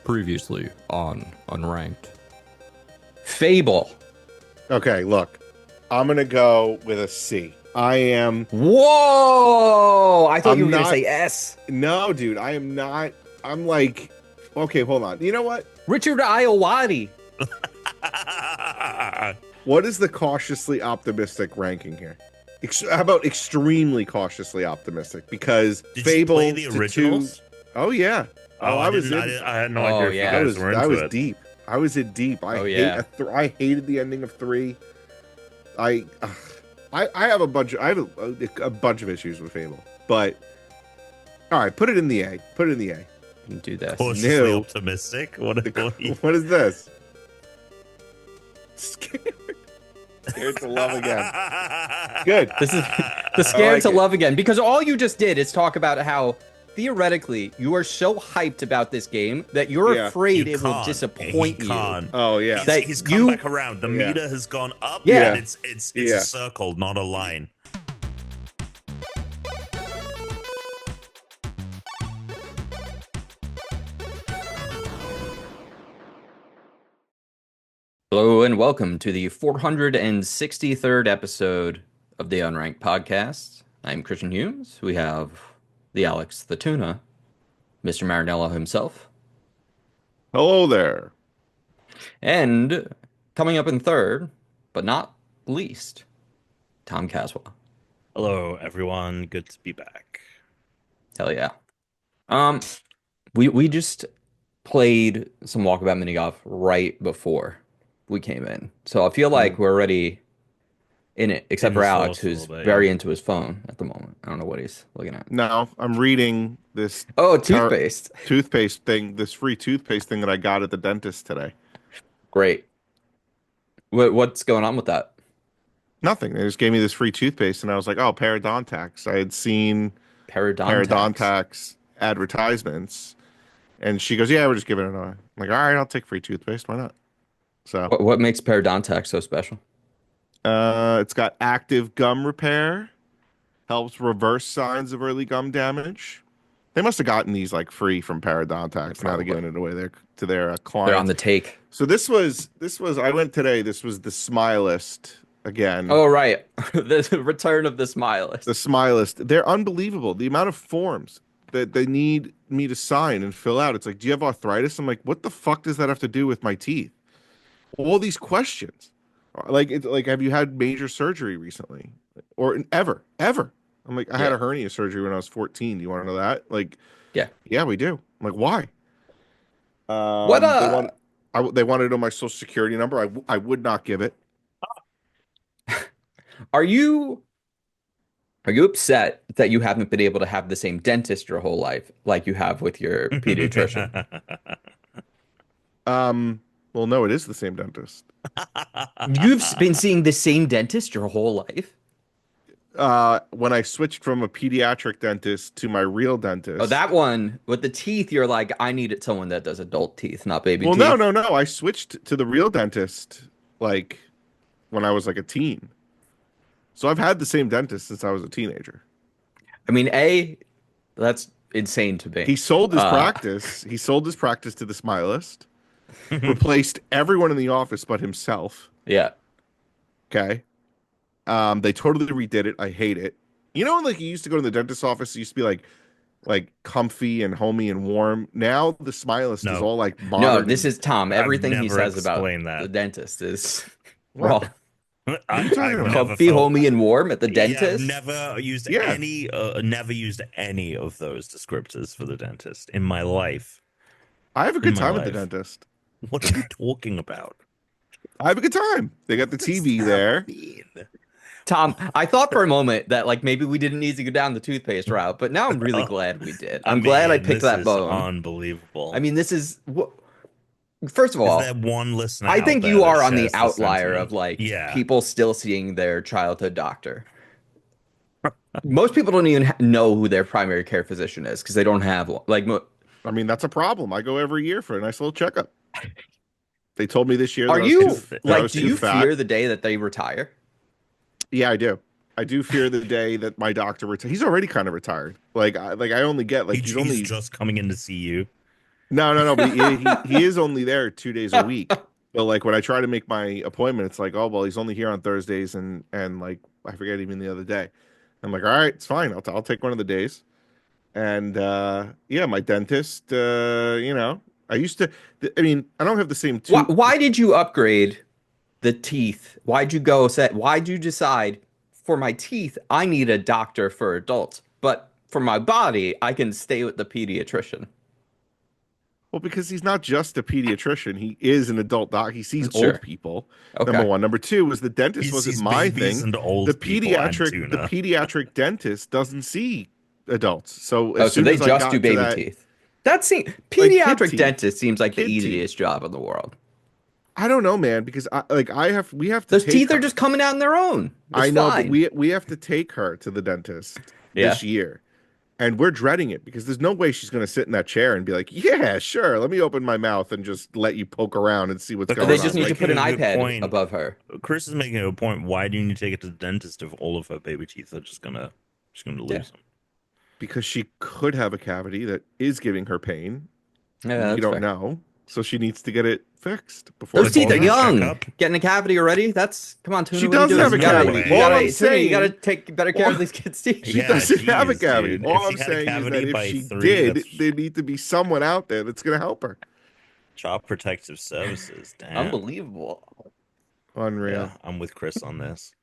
Previously on Unranked. Fable. Okay, look, I'm gonna go with a C. I am. Whoa! I thought I'm you were gonna not- say S. No, dude, I am not. I'm like, okay, hold on. You know what? Richard Iowati. What is the cautiously optimistic ranking here? How about extremely cautiously optimistic? Because Did Fable you play the to originals? Oh yeah. Oh, I was didn't. in. I had no Oh, idea if yeah. you guys were into I was it. deep. I was in deep. Oh, yeah. I hated the ending of 3. I have a bunch. I have a bunch of issues with Fable, but all right, put it in the A. Put it in the A. You can do this. Cautiously No. optimistic. What What is this? Scared to love again. Good. This is the scared like to it. love again, because all you just did is talk about how theoretically you are so hyped about this game that you're Yeah. afraid You it will can't. disappoint He you. can't. Oh yeah. That He's come you- back around. The Yeah. meter has gone up. Yeah. And it's Yeah. a circle, not a line. Hello and welcome to the 463rd episode of the Unranked podcast. I'm Christian Humes. We have the Alex, the Tuna, Mr. Marinello himself, Hello there. and coming up in third, but not least, Tom Caswell. Hello, everyone. Good to be back. Hell yeah. We just played some Walkabout mini golf right before we came in, so I feel like we're already in it, except In for the Alex, sauce a who's little bit, very yeah. into his phone at the moment. I don't know what he's looking at. No, I'm reading this Oh, toothpaste. toothpaste thing, this free toothpaste thing that I got at the dentist today. Great. What's going on with that? Nothing. They just gave me this free toothpaste, and I was like, "Oh, Parodontax." I had seen Parodontax advertisements, and she goes, "Yeah, we're just giving it away." I'm like, "All right, I'll take free toothpaste. Why not?" So, What makes Parodontax so special? it's got active gum repair, helps reverse signs of early gum damage. They must have gotten these like free from Parodontax. Now they're giving it away to their clients. They're on the take. So this was I went today. This was the Smilist again. Oh, right. The return of the Smilist. The Smilist. They're unbelievable. The amount of forms that they need me to sign and fill out. It's like, do you have arthritis? I'm like, what the fuck does that have to do with my teeth? All these questions. Like, it's like, have you had major surgery recently, or ever? I'm like, I had a hernia surgery when I was 14. Do you want to know that? Like, yeah, we do. I'm like, why? What they wanted to know my social security number. I would not give it. Are you upset that you haven't been able to have the same dentist your whole life like you have with your pediatrician? Well, no, it is the same dentist. You've been seeing the same dentist your whole life? When I switched from a pediatric dentist to my real dentist. Oh, that one with the teeth, you're like, I needed someone that does adult teeth, not baby Well, teeth. no. I switched to the real dentist like when I was like a teen. So I've had the same dentist since I was a teenager. I mean, that's insane to me. He sold his practice. He sold his practice to the Smilist. Replaced everyone in the office but himself. Yeah. Okay. They totally redid it. I hate it. You know, like you used to go to the dentist's office, it used to be like comfy and homey and warm. Now the Smilist is all like modern. No, this is Tom. Everything he never says about explained that. the dentist is What? wrong. I've talking about? never Comfy, felt- homey, and warm at the Yeah, dentist. never used Yeah. never used any of those descriptors for the dentist in my life. I have a good my time at the life. dentist. What are you talking about? I have a good time. They got the TV there. Tom, I thought for a moment that like maybe we didn't need to go down the toothpaste route, but now I'm really glad we did. I'm glad I picked that bone. Unbelievable. I mean, this is first of all, is there one listener? I out think there you that are on the shares this outlier sentiment? of like Yeah. people still seeing their childhood doctor. Most people don't even know who their primary care physician is because they don't have one. Like, I mean, that's a problem. I go every year for a nice little checkup. They told me this year. are that I was you too- that I like? was Do too you fat. fear the day that they retire? Yeah, I do. I do fear the day that my doctor retires. He's already kind of retired. Like I only get like He's he's only just coming in to see you. No. But he is only there 2 days a week. So like when I try to make my appointment, it's like, oh well, he's only here on Thursdays and like I forget even the other day. I'm like, all right, it's fine. I'll take one of the days. And yeah, my dentist, I used to. I mean, I don't have the same tooth. Why did you upgrade the teeth? Why'd you decide for my teeth, I need a doctor for adults, but for my body, I can stay with the pediatrician? Well, because he's not just a pediatrician, he is an adult doc. He sees Sure. old people. Okay. Number one. Number two was the dentist He wasn't sees my babies thing. and old The people and pediatric the tuna. pediatric dentist doesn't see adults. So Oh, as so soon they as I just got do to baby that, teeth. That seems like kid pediatric teeth, dentist seems like the kid teeth. easiest job in the world. I don't know, man, because we have to Those take teeth are her. just coming out on their own. It's I know, but fine. we have to take her to the dentist Yeah. this year. And we're dreading it because there's no way she's going to sit in that chair and be like, "Yeah, sure, let me open my mouth and just let you poke around and see what's But going They on." just need to Like, put an making a good iPad point. above her. Chris is making a point. Why do you need to take it to the dentist if all of her baby teeth are just gonna lose Yeah. them? because she could have a cavity that is giving her pain. Yeah, We that's don't fair. know, so she needs to get it fixed before. Those it's teeth are all done. young. Checkup? Getting a cavity already? Come on, Tuna. She What are you doesn't doing? have a There's no cavity. way. All I'm Tuna, you saying, gotta take better care of all- these kids' teeth. she Yeah, doesn't have a geez, cavity. dude. All If I'm she had a saying is cavity that if by she 3, did, that's there need to be someone out there that's going to help her. Child Protective Services. Damn. Unbelievable. Unreal. Yeah, I'm with Chris on this.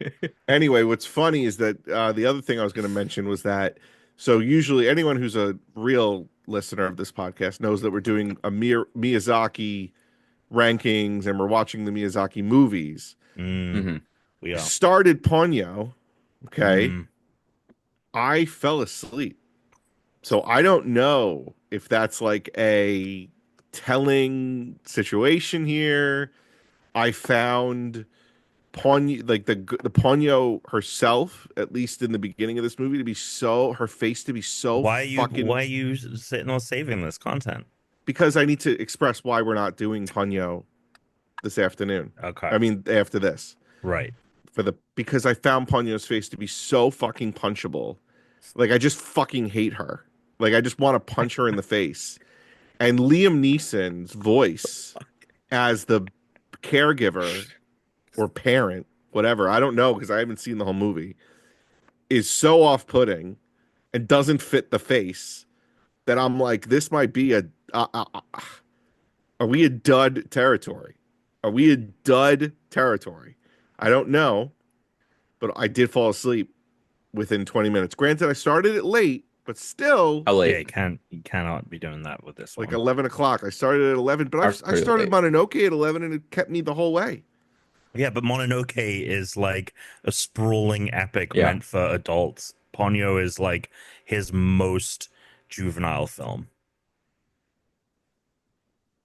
Anyway, what's funny is that the other thing I was going to mention was that so usually anyone who's a real listener of this podcast knows that we're doing a Miyazaki rankings and we're watching the Miyazaki movies. Hmm. We are. Started Ponyo, okay? Mm. I fell asleep. So I don't know if that's like a telling situation here. I found Ponyo, like the Ponyo herself, at least in the beginning of this movie, to be her face to be so fucking. Why are you sitting on saving this content? Because I need to express why we're not doing Ponyo this afternoon. Okay. I mean, after this, Right. because I found Ponyo's face to be so fucking punchable. Like I just fucking hate her. Like I just want to punch her in the face. And Liam Neeson's voice as the caregiver or parent, whatever, I don't know because I haven't seen the whole movie, is so off-putting and doesn't fit the face that I'm like, this might be are we a dud territory? Are we a dud territory? I don't know, but I did fall asleep within 20 minutes. Granted, I started it late, but still, How late? Yeah, you cannot be doing that with this like one. 11 o'clock. I started at 11, but Ours I pretty started late. Mononoke at 11 and it kept me the whole way. Yeah, but Mononoke is like a sprawling epic Yeah. meant for adults. Ponyo is like his most juvenile film.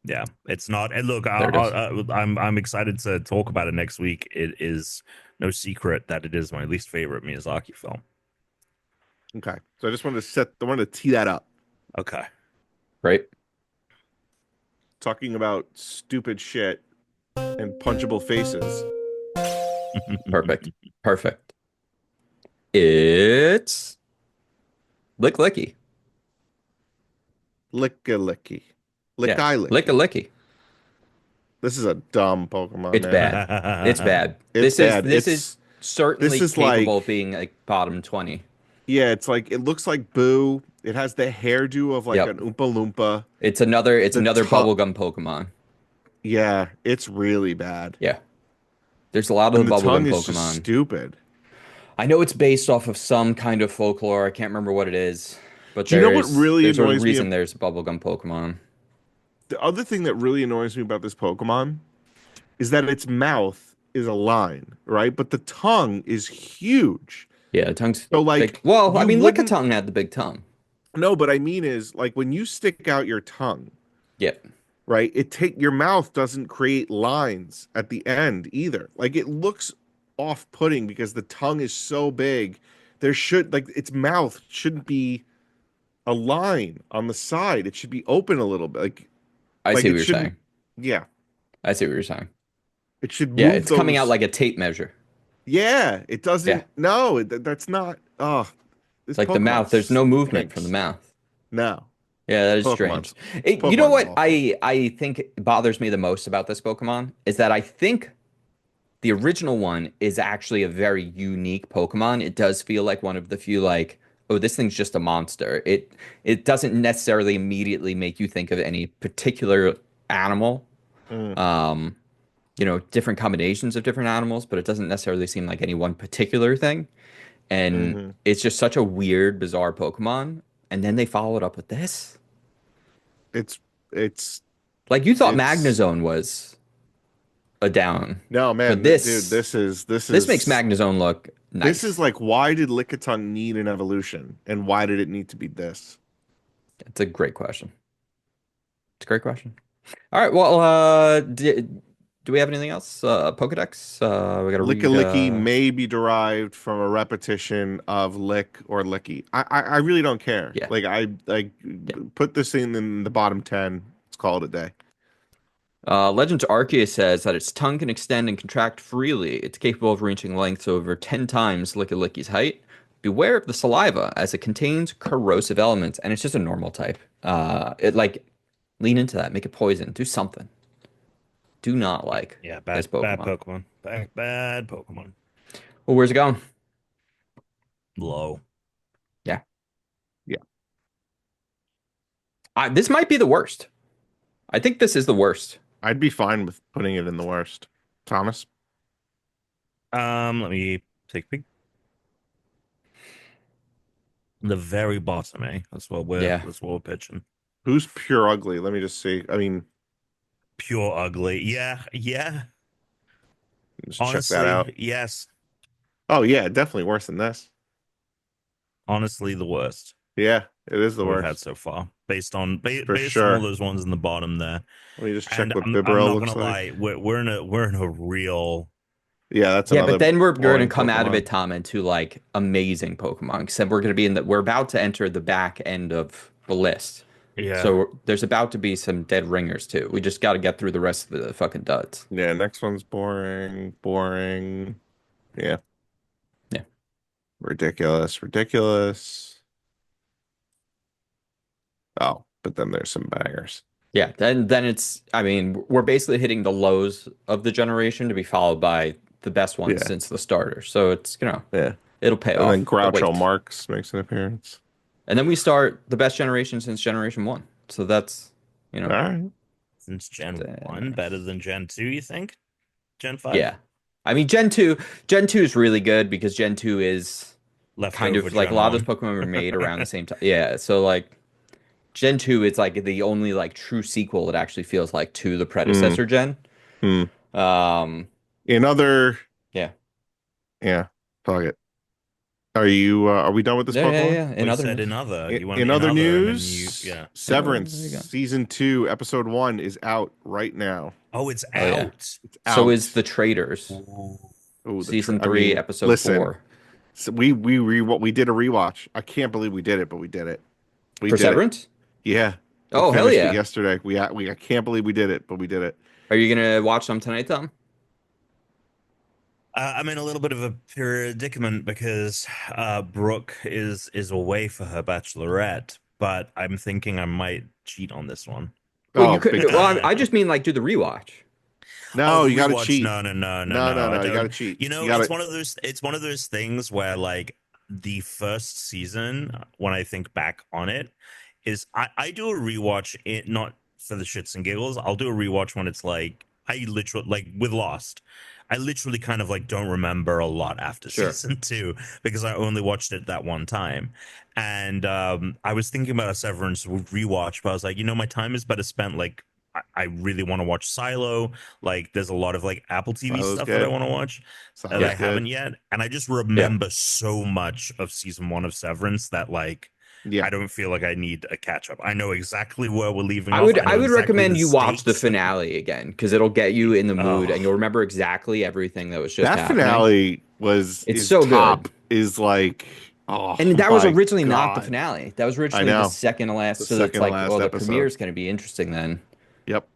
Yeah, it's not. And look, There it is. I'm excited to talk about it next week. It is no secret that it is my least favorite Miyazaki film. Okay. So I just wanted to tee that up. Okay. Right? Talking about stupid shit and punchable faces. Perfect. Perfect. It's Lickilicky. Lickilicky. Yeah. Lickilicky. Lickilicky. This is a dumb Pokemon, It's man. bad. It's bad. It's bad. This is certainly this is capable like- of being like bottom 20. Yeah, it's like it looks like Boo. It has the hairdo of like Yep. an Oompa Loompa. It's another The bubblegum Pokemon. Yeah, it's really bad. Yeah. There's a lot of And the the tongue bubblegum is just Pokemon. stupid. I know it's based off of some kind of folklore. I can't remember what it is. But Do you know what really there's a annoys me reason there's a bubblegum Pokemon. The other thing that really annoys me about this Pokemon is that its mouth is a line, right? But the tongue is huge. Yeah, the tongue's So, like, big. Well, I you mean, wouldn't- Lickitung had the big tongue. No, but I mean is like when you stick out your tongue, Yeah. right? Your mouth doesn't create lines at the end either. Like it looks off-putting because the tongue is so big. There should like its mouth shouldn't be a line on the side. It should be open a little bit. Like I Like, see it what you're shouldn't- saying. yeah, I see what you're saying. it should Yeah, move it's coming out those- like a tape measure. Yeah, it doesn't. Yeah. No, that's not. Oh, this It's like the Pokemon mouth. There's no movement stinks. from the mouth. No, Yeah, that is Pokemon's strange. You know Pokemon's what awful. I think bothers me the most about this Pokemon is that I think the original one is actually a very unique Pokemon. It does feel like one of the few like, oh, this thing's just a monster. It doesn't necessarily immediately make you think of any particular animal. Mm, Um, you know, different combinations of different animals, but it doesn't necessarily seem like any one particular thing. And hmm it's just such a weird, bizarre Pokemon. And then they followed up with this. It's it's Like you thought it's Magnezone was a down, no man, but dude. this This this makes is Magnezone look this is nice. like, why did Lickitung need an evolution, and why did it need to be this? It's a great question. It's a great question. All right, well, do we have anything else? Pokedex. We got to read. Lickilicky may be derived from a repetition of lick or licky. I really don't care. Yeah, Like, I like yeah. put this in the bottom 10. Let's call it a day. Legends Arceus says that its tongue can extend and contract freely. It's capable of reaching lengths over 10 times Lickilicky's height. Beware of the saliva, as it contains corrosive elements, and it's just a normal type. It like lean into that, make it poison, do something. Do not like Yeah, this bad Pokemon. Pokemon. Bad Pokemon. Well, where's it going? Low. Yeah, Yeah, this might be the worst. I think this is the worst. I'd be fine with putting it in the worst. Thomas, Let me take a peek. The very bottom, eh? Yeah. That's what we're pitching. who's pure ugly? Let me just see. I mean, Pure ugly. Yeah, yeah. just check that out. Honestly, yes. Oh yeah, definitely worse than this. Honestly, the worst Yeah, it is the that we've had worst so far, based on for based on all sure. those ones in the bottom there. Let me just check And what I'm Bibarel not looks gonna like. lie, we're in a real Yeah, that's Yeah, but another then we're going to boring come out of Pokemon. it, Tom, into like amazing Pokemon. Except we're going to be in the, we're about to enter the back end of the list. yeah. So there's about to be some dead ringers too. We just got to get through the rest of the fucking duds. Yeah, next one's boring, boring. Yeah, Yeah. ridiculous, ridiculous. Oh, but then there's some bangers. Yeah. Then it's, I mean, we're basically hitting the lows of the generation to be followed by the best ones Yeah, since the starter. So it's, you know, yeah. it'll pay And then off the Groucho wait. Marx makes an appearance. And then we start the best generation since Generation 1. So that's, you All know, right. Since Gen 1, better uh, than Gen 2, you think? Gen 5? yeah. I mean, Gen 2 is really good because Gen 2 is kind Leftover of like a Gen lot of 1. those Pokemon were made around the same time. Yeah. So like Gen 2 is like the only like true sequel it actually feels like to the Hmm. predecessor gen. Hmm. Um, In other, yeah. yeah, fuck it. Are we done with this Pokemon? Yeah. In We other said news. another. In, You went in in other other, and then you, news, yeah. Yeah, well, Severance there you go. season 2, episode 1 is out right now. Oh, it's Oh yeah. out. It's So is out. The Traders, Ooh. Oh, season I 3, mean, episode listen. 4. So we did a rewatch. I can't believe we did it, but we did it. We For did it. Severance? Yeah, we Oh, hell finished it yeah. yesterday. I can't believe we did it, but we did it. Are you gonna watch them tonight, Tom? I'm in a little bit of a predicament because Brooke is away for her bachelorette, but I'm thinking I might cheat on this one. Well, you Oh, could. big Well, time. I just mean like do the rewatch. Oh, No, the you got to rewatch? cheat. No, no, no, no, No, no, no. I no. You got to don't. cheat. You You know, got to. it's one of those things where like the first season, when I think back on it, is I do a rewatch it not for the shits and giggles. I'll do a rewatch when it's like I literally like with Lost. I literally kind of like don't remember a lot after Sure. season 2 because I only watched it that one time. And I was thinking about a Severance rewatch, but I was like, my time is better spent like I really want to watch Silo. Like, there's a lot of like Apple TV Silo's stuff that I good. want to watch that I Silo's haven't good. yet. And I just Yeah. remember so much of season 1 of Severance that like Yeah. I don't feel like I need a catch up. I know exactly where we're leaving I off. would I know I would exactly recommend the you watch the stakes. finale again because it'll get you in the mood Oh, and you'll remember exactly everything that was just That happening. finale was It's is so good. top. Is like, oh And that was my originally not the God. finale. That was I originally the know. second to last. The So it's second to like, last well, the episode. premiere is going to be interesting then. Yep.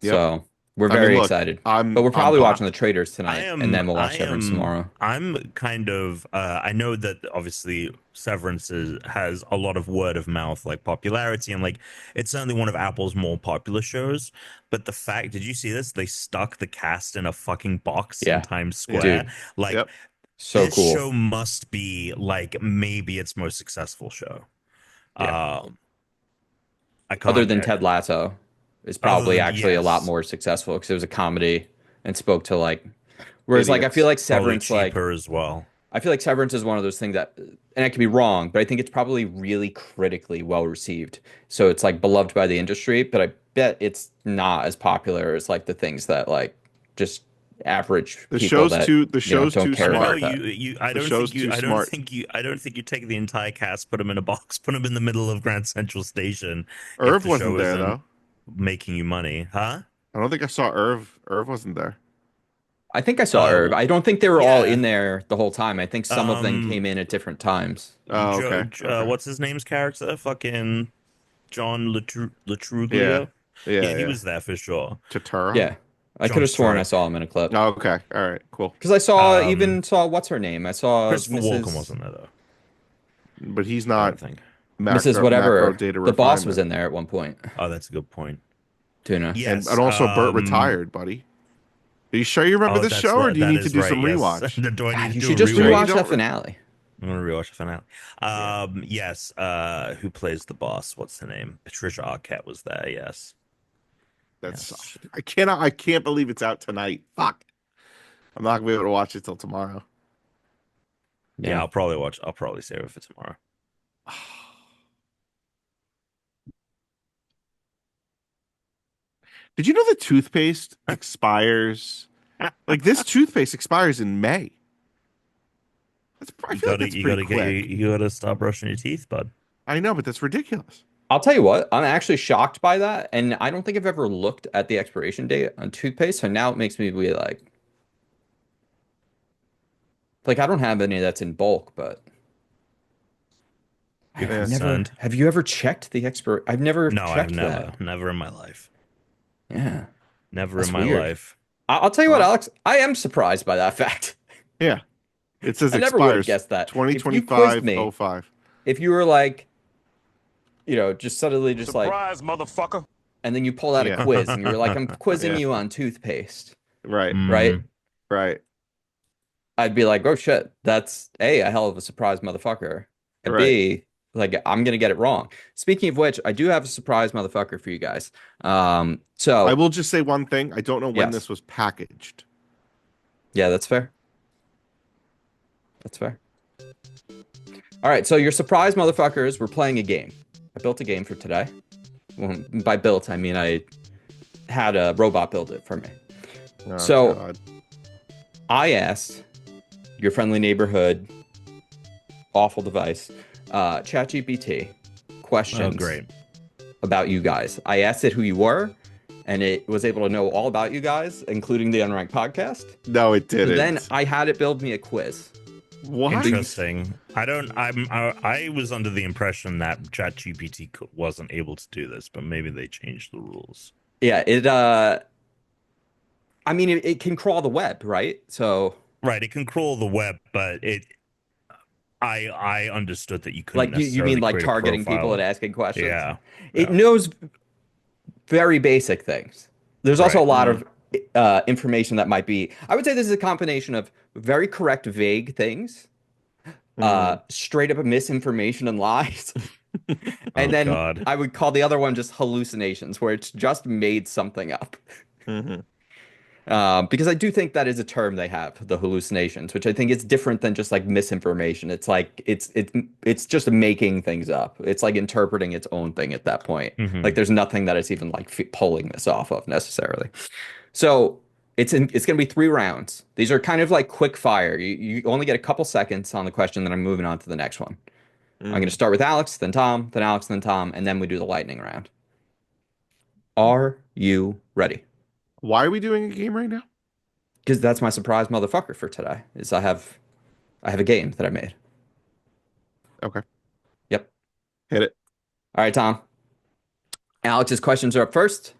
Yep. So We're I mean, very look, excited. I'm But we're I'm probably watching the pumped. trailers tonight, and then we'll watch Severance tomorrow. I'm kind of I know that obviously Severance has a lot of word of mouth like popularity, and like it's certainly one of Apple's more popular shows. But the fact, did you see this? They stuck the cast in a fucking box in Yeah, Times Yeah. Square. dude, Like Yep. so this cool. show must be like maybe its most successful show. Yeah. Um, I Other can't. than Ted Lasso, is Other probably than actually a lot yes, more successful because it was a comedy and spoke to like. Whereas, like, I feel Idiots. like probably Severance, like, cheaper as well. I feel like Severance is one of those things that, and I could be wrong, but I think it's probably really critically well received. So it's like beloved by the industry, but I bet it's not as popular as like the things that like just average The people show's that, too the show's don't too I care don't know. about smart. that. I The don't show's think you. too I don't smart. think you. I don't think you take the entire cast, put them in a box, put them in the middle of Grand Central Station. If Irv the show wasn't there isn't though. making you money, huh? I don't think I saw Irv. Irv wasn't there. I think I saw Irv. Uh, I don't think they were all in yeah. there the whole time. I think some of them Um, came in at different times. Oh, okay. Okay. What's his name's character? Fucking John Yeah. Latruglio. Yeah. Yeah, he Yeah. was there for sure. Tatara. Yeah, I could John have sworn I Turturro. saw him in a clip Oh, okay. All right. Cool. because I saw Um, even saw what's her name. I saw Christopher Walken Mrs. wasn't there though. But he's I don't not think. Mrs. macro Whatever. data The boss was refinement. in there at one point. Oh, that's a good point. Tuna. And Yes. also Bert retired, buddy. Are you sure you remember Oh, this that's show, or right. do you That need to is do right. some Yes. rewatch? Do I need God, to you do a should just Sure you rewatch rewatch? don't that finale. I'm gonna rewatch the finale. Yeah. Yes. Who plays the boss? What's the name? Patricia Arquette was there. Yes. That's Yes. I can't believe it's out tonight. Fuck. I'm not gonna be able to watch it till tomorrow. Yeah, Yeah. I'll probably watch. I'll probably save it for tomorrow. Did you know the toothpaste expires? Like this toothpaste expires in May. I feel like that's pretty quick. You gotta stop brushing your teeth, bud. I know, but that's ridiculous. I'll tell you what, I'm actually shocked by that, and I don't think I've ever looked at the expiration date on toothpaste, so now it makes me be like I don't have any that's in bulk, but You're Yeah. concerned? have you ever checked the expir? I've never No, I've checked that. never in my life, Yeah, never that's in my weird. life. I'll tell you what, Well, Alex, I am surprised by that fact. yeah. It says I never would have expires guessed that. If you quizzed 2025 me, 05. if you were like, just suddenly just like, Surprise, motherfucker. and then you pulled out a Yeah. quiz and you were like, I'm quizzing Yeah. you on toothpaste, Right. right? Right. I'd be like, oh shit, that's a hell of a surprise motherfucker. And Right. B, like I'm gonna get it wrong. Speaking of which, I do have a surprise motherfucker for you guys. I So will just say one thing. I don't know when Yes. this was packaged. yeah, that's fair. That's fair. All right, so your surprise motherfuckers, we're playing a game. I built a game for today. Well, by built, I mean I had a robot build it for me. Oh, So- God. I asked your friendly neighborhood awful device, ChatGPT, questions Oh, great. about you guys. I asked it who you were, and it was able to know all about you guys, including the Unranked podcast. No, it So didn't. then I had it build me a quiz. What? Interesting. I was under the impression that ChatGPT wasn't able to do this, but maybe they changed the rules. Yeah, I mean, it can crawl the web, right? So, Right, it can crawl the web, but I understood that you couldn't like, you mean like create a targeting people profile. and asking questions? Yeah. It Yeah. knows very basic things. There's also a Right. lot of information that might be, I would say this is a combination of very correct, vague things, straight up misinformation and lies. And Oh, then God. I would call the other one just hallucinations, where it's just made something up. Mhm. Because I do think that is a term they have, the hallucinations, which I think is different than just like misinformation. It's like it's just making things up. It's like interpreting its own thing at that point. Mhm. Like there's nothing that it's even like pulling this off of necessarily. So it's gonna be 3 rounds. These are kind of like quick fire. You only get a couple seconds on the question, then I'm moving on to the next one. I'm gonna start with Alex, then Tom, then Alex, then Tom, and then we do the lightning round. Are you ready? Why are we doing a game right now? Because that's my surprise motherfucker for today. Is I have a game that I made. Okay. Yep. Hit it. All right, Tom. Alex's questions are up first.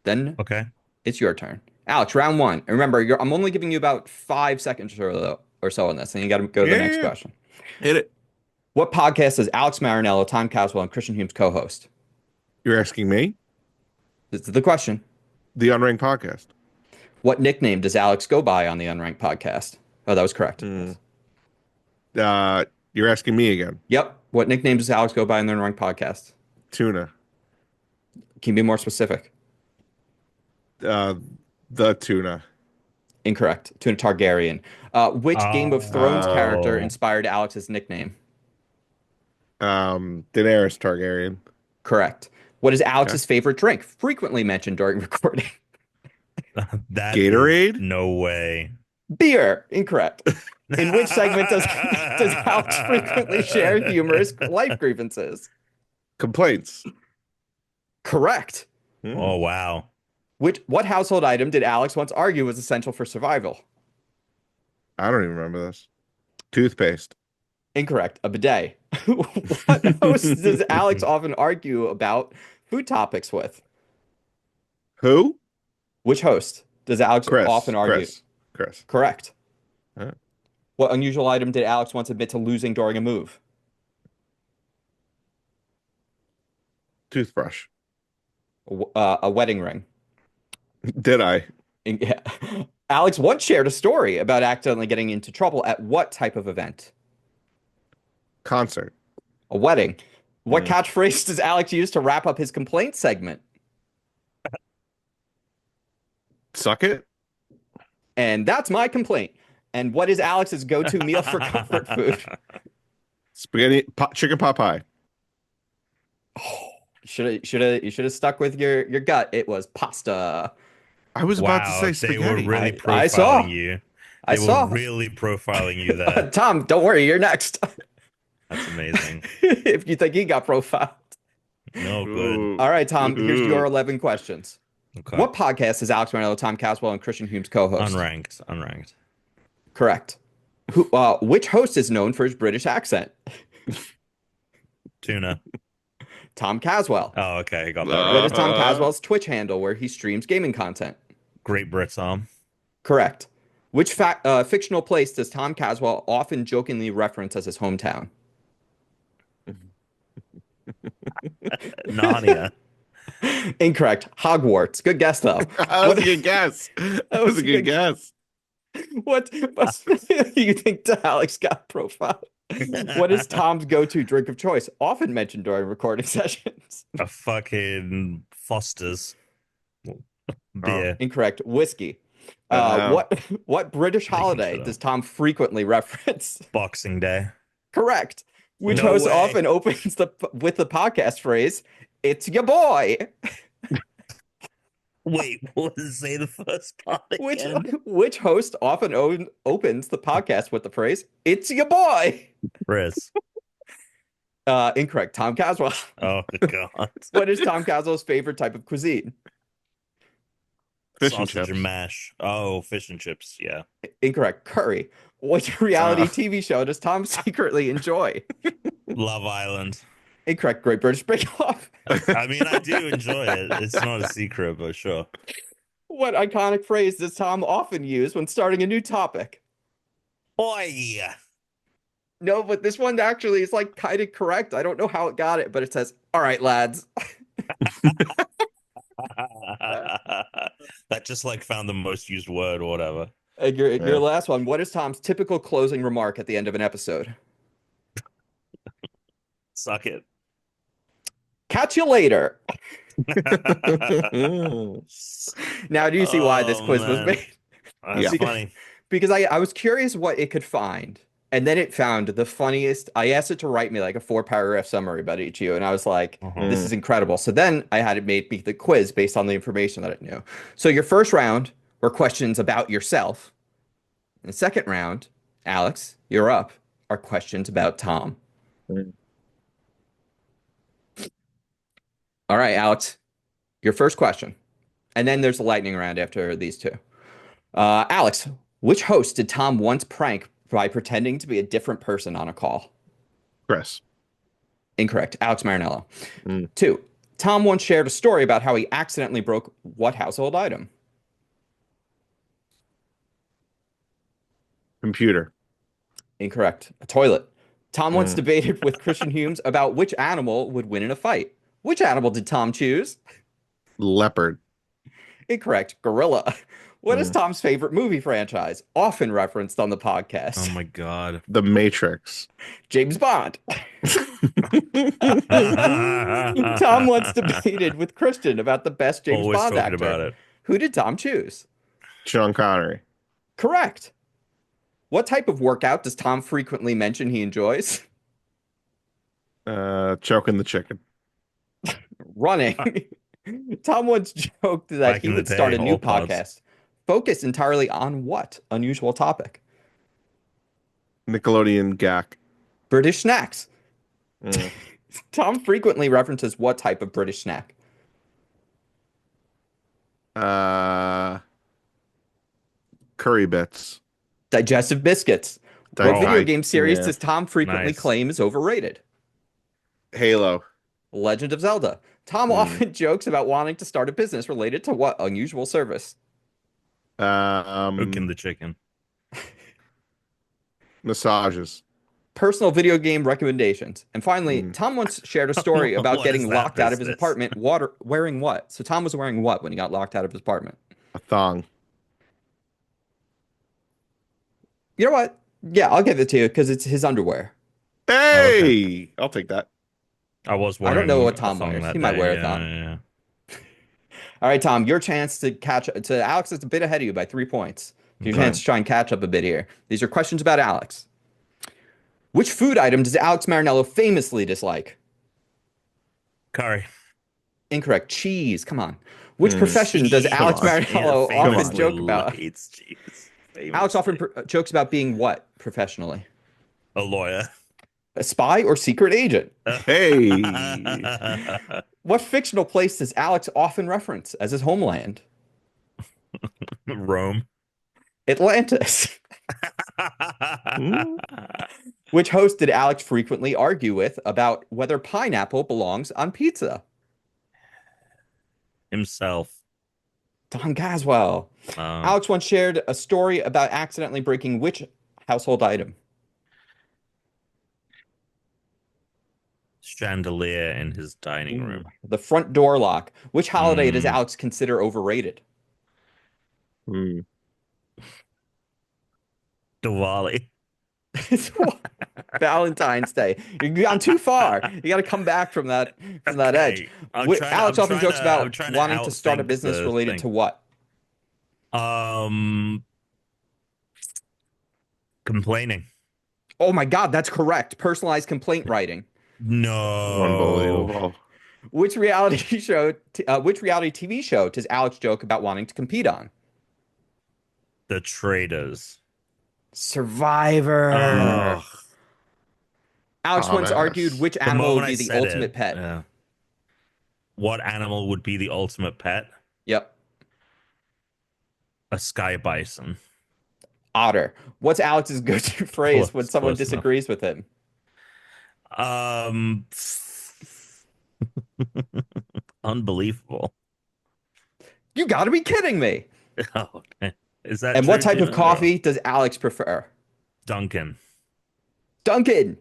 Then Okay. It's your turn. Alex, round one. And remember, I'm only giving you about 5 seconds or so on this, and you got to go to the next question. Hit it. What podcast does Alex Marinello, Tom Caswell, and Christian Humes co-host? You're asking me? This is the question. The Unranked podcast. What nickname does Alex go by on the Unranked podcast? Oh, that was correct. You're asking me again. Yep. What nickname does Alex go by on the Unranked podcast? Tuna. Can you be more specific? The Tuna. Incorrect. Tuna Targaryen. Which Game of Thrones character inspired Alex's nickname? Daenerys Targaryen. Correct. What is Alex's favorite drink? Frequently mentioned during recording. That Gatorade? No way. Beer. Incorrect. In which segment does Alex frequently share humorous life grievances? Complaints. Correct. Oh, wow. What household item did Alex once argue was essential for survival? I don't even remember this. Toothpaste. Incorrect. A bidet. What host does Alex often argue about food topics with? Who? Which host does Alex Chris. often argue? Chris. Correct. Huh. What unusual item did Alex once admit to losing during a move? Toothbrush. A wedding ring. Did I? Yeah. Alex once shared a story about accidentally getting into trouble at what type of event? Concert. A wedding. What catchphrase does Alex use to wrap up his complaint segment? Suck it. And that's my complaint. And what is Alex's go-to meal for comfort food? Spaghetti, chicken pot pie. Oh, you should have stuck with your gut. It was pasta. I was about to say They spaghetti. were really profiling I saw. you. I They saw. were really profiling you there. Tom, don't worry, you're next. That's amazing. If you think he got profiled. No good. Ooh. All right, Tom, here's your 11 questions. Okay. What podcast is Alex Marinello, Tom Caswell, and Christian Humes co-host? Unranked. Correct. Which host is known for his British accent? Tuna. Tom Caswell. Oh, okay. Got that. What is Tom Caswell's Twitch handle where he streams gaming content? Great Brits arm. Correct. Which fictional place does Tom Caswell often jokingly reference as his hometown? Narnia. Incorrect. Hogwarts. Good guess, though. That was a good guess. That was a good guess. What you think Alex got profiled? What is Tom's go-to drink of choice? Often mentioned during recording sessions. A fucking Foster's beer. Incorrect. Whiskey. Oh. What British holiday does Tom frequently reference? Boxing Day. Correct. Which No host way. often opens with the podcast phrase, "It's your boy." Wait, what does it say the first part again? Which host often opens the podcast with the phrase, "It's your boy"? Chris. Incorrect. Tom Caswell. Oh, God. What is Tom Caswell's favorite type of cuisine? Fish and Sausage chips. and mash. Oh, fish and chips. Yeah. Incorrect. Curry. Which reality TV show does Tom secretly enjoy? Love Island. Incorrect. Great British Bake Off. I mean, I do enjoy it. It's not a secret, but sure. What iconic phrase does Tom often use when starting a new topic? Oi! No, but this one actually is like kind of correct. I don't know how it got it, but it says, "All right, lads." That just like found the most used word or whatever. And your last one. What is Tom's typical closing remark at the end of an episode? Suck it. Catch you later. Now, do you see why this Oh, quiz was man. made? That's Yeah. funny. Because I was curious what it could find. And then it found the funniest. I asked it to write me like a 4-paragraph summary about each of you. And I was like, this is incredible. So then I had it made me the quiz based on the information that it knew. So your first round were questions about yourself. And the second round, Alex, you're up, are questions about Tom. All right, Alex, your first question. And then there's a lightning round after these two. Alex, which host did Tom once prank by pretending to be a different person on a call? Chris. Incorrect. Alex Marinello. 2. Tom once shared a story about how he accidentally broke what household item? Computer. Incorrect. A toilet. Tom once Mm. debated with Christian Humes about which animal would win in a fight. Which animal did Tom choose? Leopard. Incorrect. Gorilla. What is Mm. Tom's favorite movie franchise? Often referenced on the Oh podcast. my god. The Matrix. James Bond. Tom once debated with Christian about the best James Always Bond talking actor. about it. Who did Tom choose? Sean Connery. Correct. What type of workout does Tom frequently mention he enjoys? Choking the chicken. Running. Tom once joked that Back he in the would start day, a new all pods. podcast focused entirely on what unusual topic? Nickelodeon Gak. British snacks. Mm. Tom frequently references what type of British snack? Curry bits. Digestive biscuits. Di- What video I- game series yeah. does Tom frequently Nice. claim is overrated? Halo. Legend of Zelda. Tom often jokes about wanting to start a business related to what unusual service? Cooking the chicken. Massages. Personal video game recommendations. And finally, Tom once shared a story about What getting is that locked out of his business? apartment wearing what? So Tom was wearing what when he got locked out of his apartment? A thong. You know what? Yeah, I'll give it to you because it's his underwear. Hey, I'll take that. I was I wearing don't know what a Tom thong wears. that He might day. wear a Yeah, thong. yeah. All right, Tom, your chance to catch to Alex is a bit ahead of you by 3 points. Your Okay. chance to try and catch up a bit here. These are questions about Alex. Which food item does Alex Marinello famously dislike? Curry. Incorrect. Cheese. Come on. Which profession does Cheese. Alex on. Marinello Yeah, often famously joke about? hates cheese. Alex often Famously. jokes about being what professionally? A lawyer. A spy or secret agent? Hey. What fictional place does Alex often reference as his homeland? Rome. Atlantis. Which host did Alex frequently argue with about whether pineapple belongs on pizza? Himself. Don Caswell. Alex once shared a story about accidentally breaking which household item? Chandelier in his dining room. The front door lock. Which holiday does Alex consider overrated? Diwali. Valentine's Day. You've gone too far. You got to come back from that edge. Alex often jokes about wanting to start a business related to what? Complaining. Oh my God, that's correct. Personalized complaint writing. No. Unbelievable. Which reality TV show does Alex joke about wanting to compete on? The Traders. Survivor. Ugh. Alex once Thomas. argued which The animal would moment be I the said ultimate it, pet. yeah. What animal would be the ultimate pet? Yep. A sky bison. Otter. What's Alex's go-to phrase when someone close enough. disagrees with him? Unbelievable. You got to be kidding me. Oh, is that? And what true, type of Tuna? coffee does Alex prefer? Duncan. Duncan.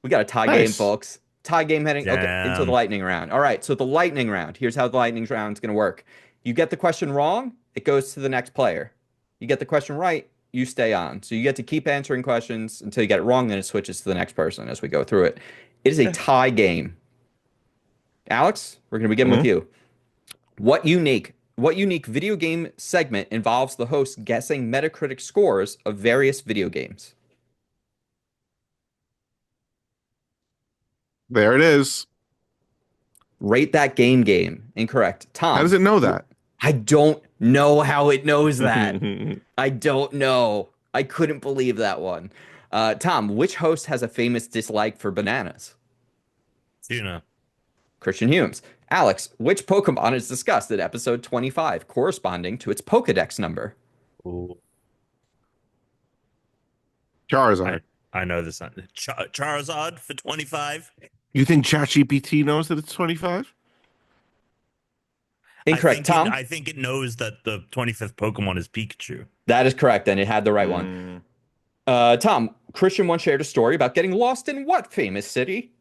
We got a tie game, Nice. folks. Tie game heading into the Damn. lightning round. All right, so the lightning round. Here's how the lightning round is going to work. You get the question wrong, it goes to the next player. You get the question right, you stay on. So you get to keep answering questions until you get it wrong, then it switches to the next person as we go through it. It is a tie game. Alex, we're going to begin with you. What unique video game segment involves the host guessing Metacritic scores of various video games? There it is. Rate that game. Incorrect. Tom. How does it know that? I don't know how it knows that. I don't know. I couldn't believe that one. Tom, which host has a famous dislike for bananas? Tuna. Christian Humes. Alex, which Pokemon is discussed in episode 25, corresponding to its Pokedex number? Ooh. Charizard. I know this. Charizard for 25. You think ChatGPT knows that it's 25? Incorrect. Tom? I think it knows that the 25th Pokemon is Pikachu. That is correct, and it had the right one. Tom, Christian once shared a story about getting lost in what famous city?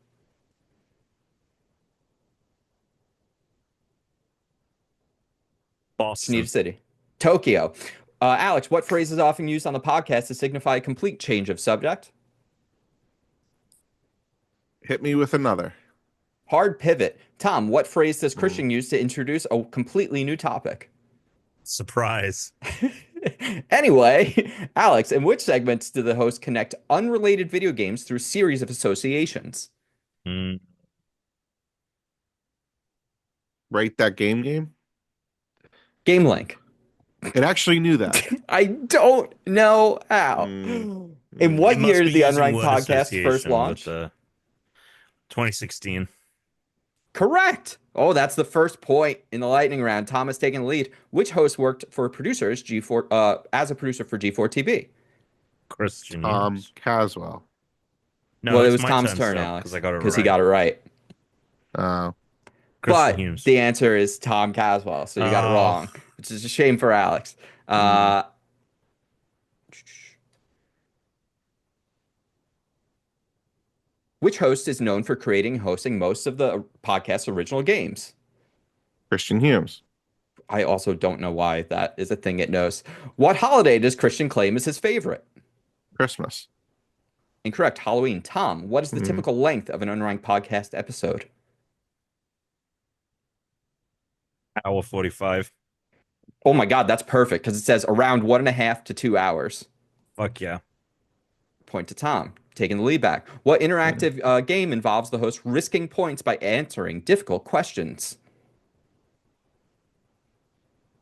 Just need a Boston. city. Tokyo. Alex, what phrase is often used on the podcast to signify a complete change of subject? Hit me with another. Hard pivot. Tom, what phrase does Christian use to introduce a completely new topic? Surprise. Anyway, Alex, in which segments do the hosts connect unrelated video games through series of associations? Mm. Rate that game. Game link. It actually knew that. I don't know how. In what It must year be did the using Unranked word podcast first association launch? with 2016. Correct. Oh, that's the first point in the lightning round. Thomas taking the lead. Which host worked for producers G4 as a producer for G4 TV? Christian Hughes. Caswell. No, Well, it it's was my Tom's turn turn, still, Alex, because I got it because right. he got it right. Christian But Hughes. the answer is Tom Caswell, so you got it wrong, which is a shame for Alex. Which host is known for creating and hosting most of the podcast's original games? Christian Hughes. I also don't know why that is a thing it knows. What holiday does Christian claim is his favorite? Christmas. Incorrect. Halloween. Tom, what is the typical length of an Unranked podcast episode? Hour 45. Oh my God, that's perfect because it says around 1.5 to 2 hours. Fuck yeah. Point to Tom, taking the lead back. What interactive game involves the host risking points by answering difficult questions?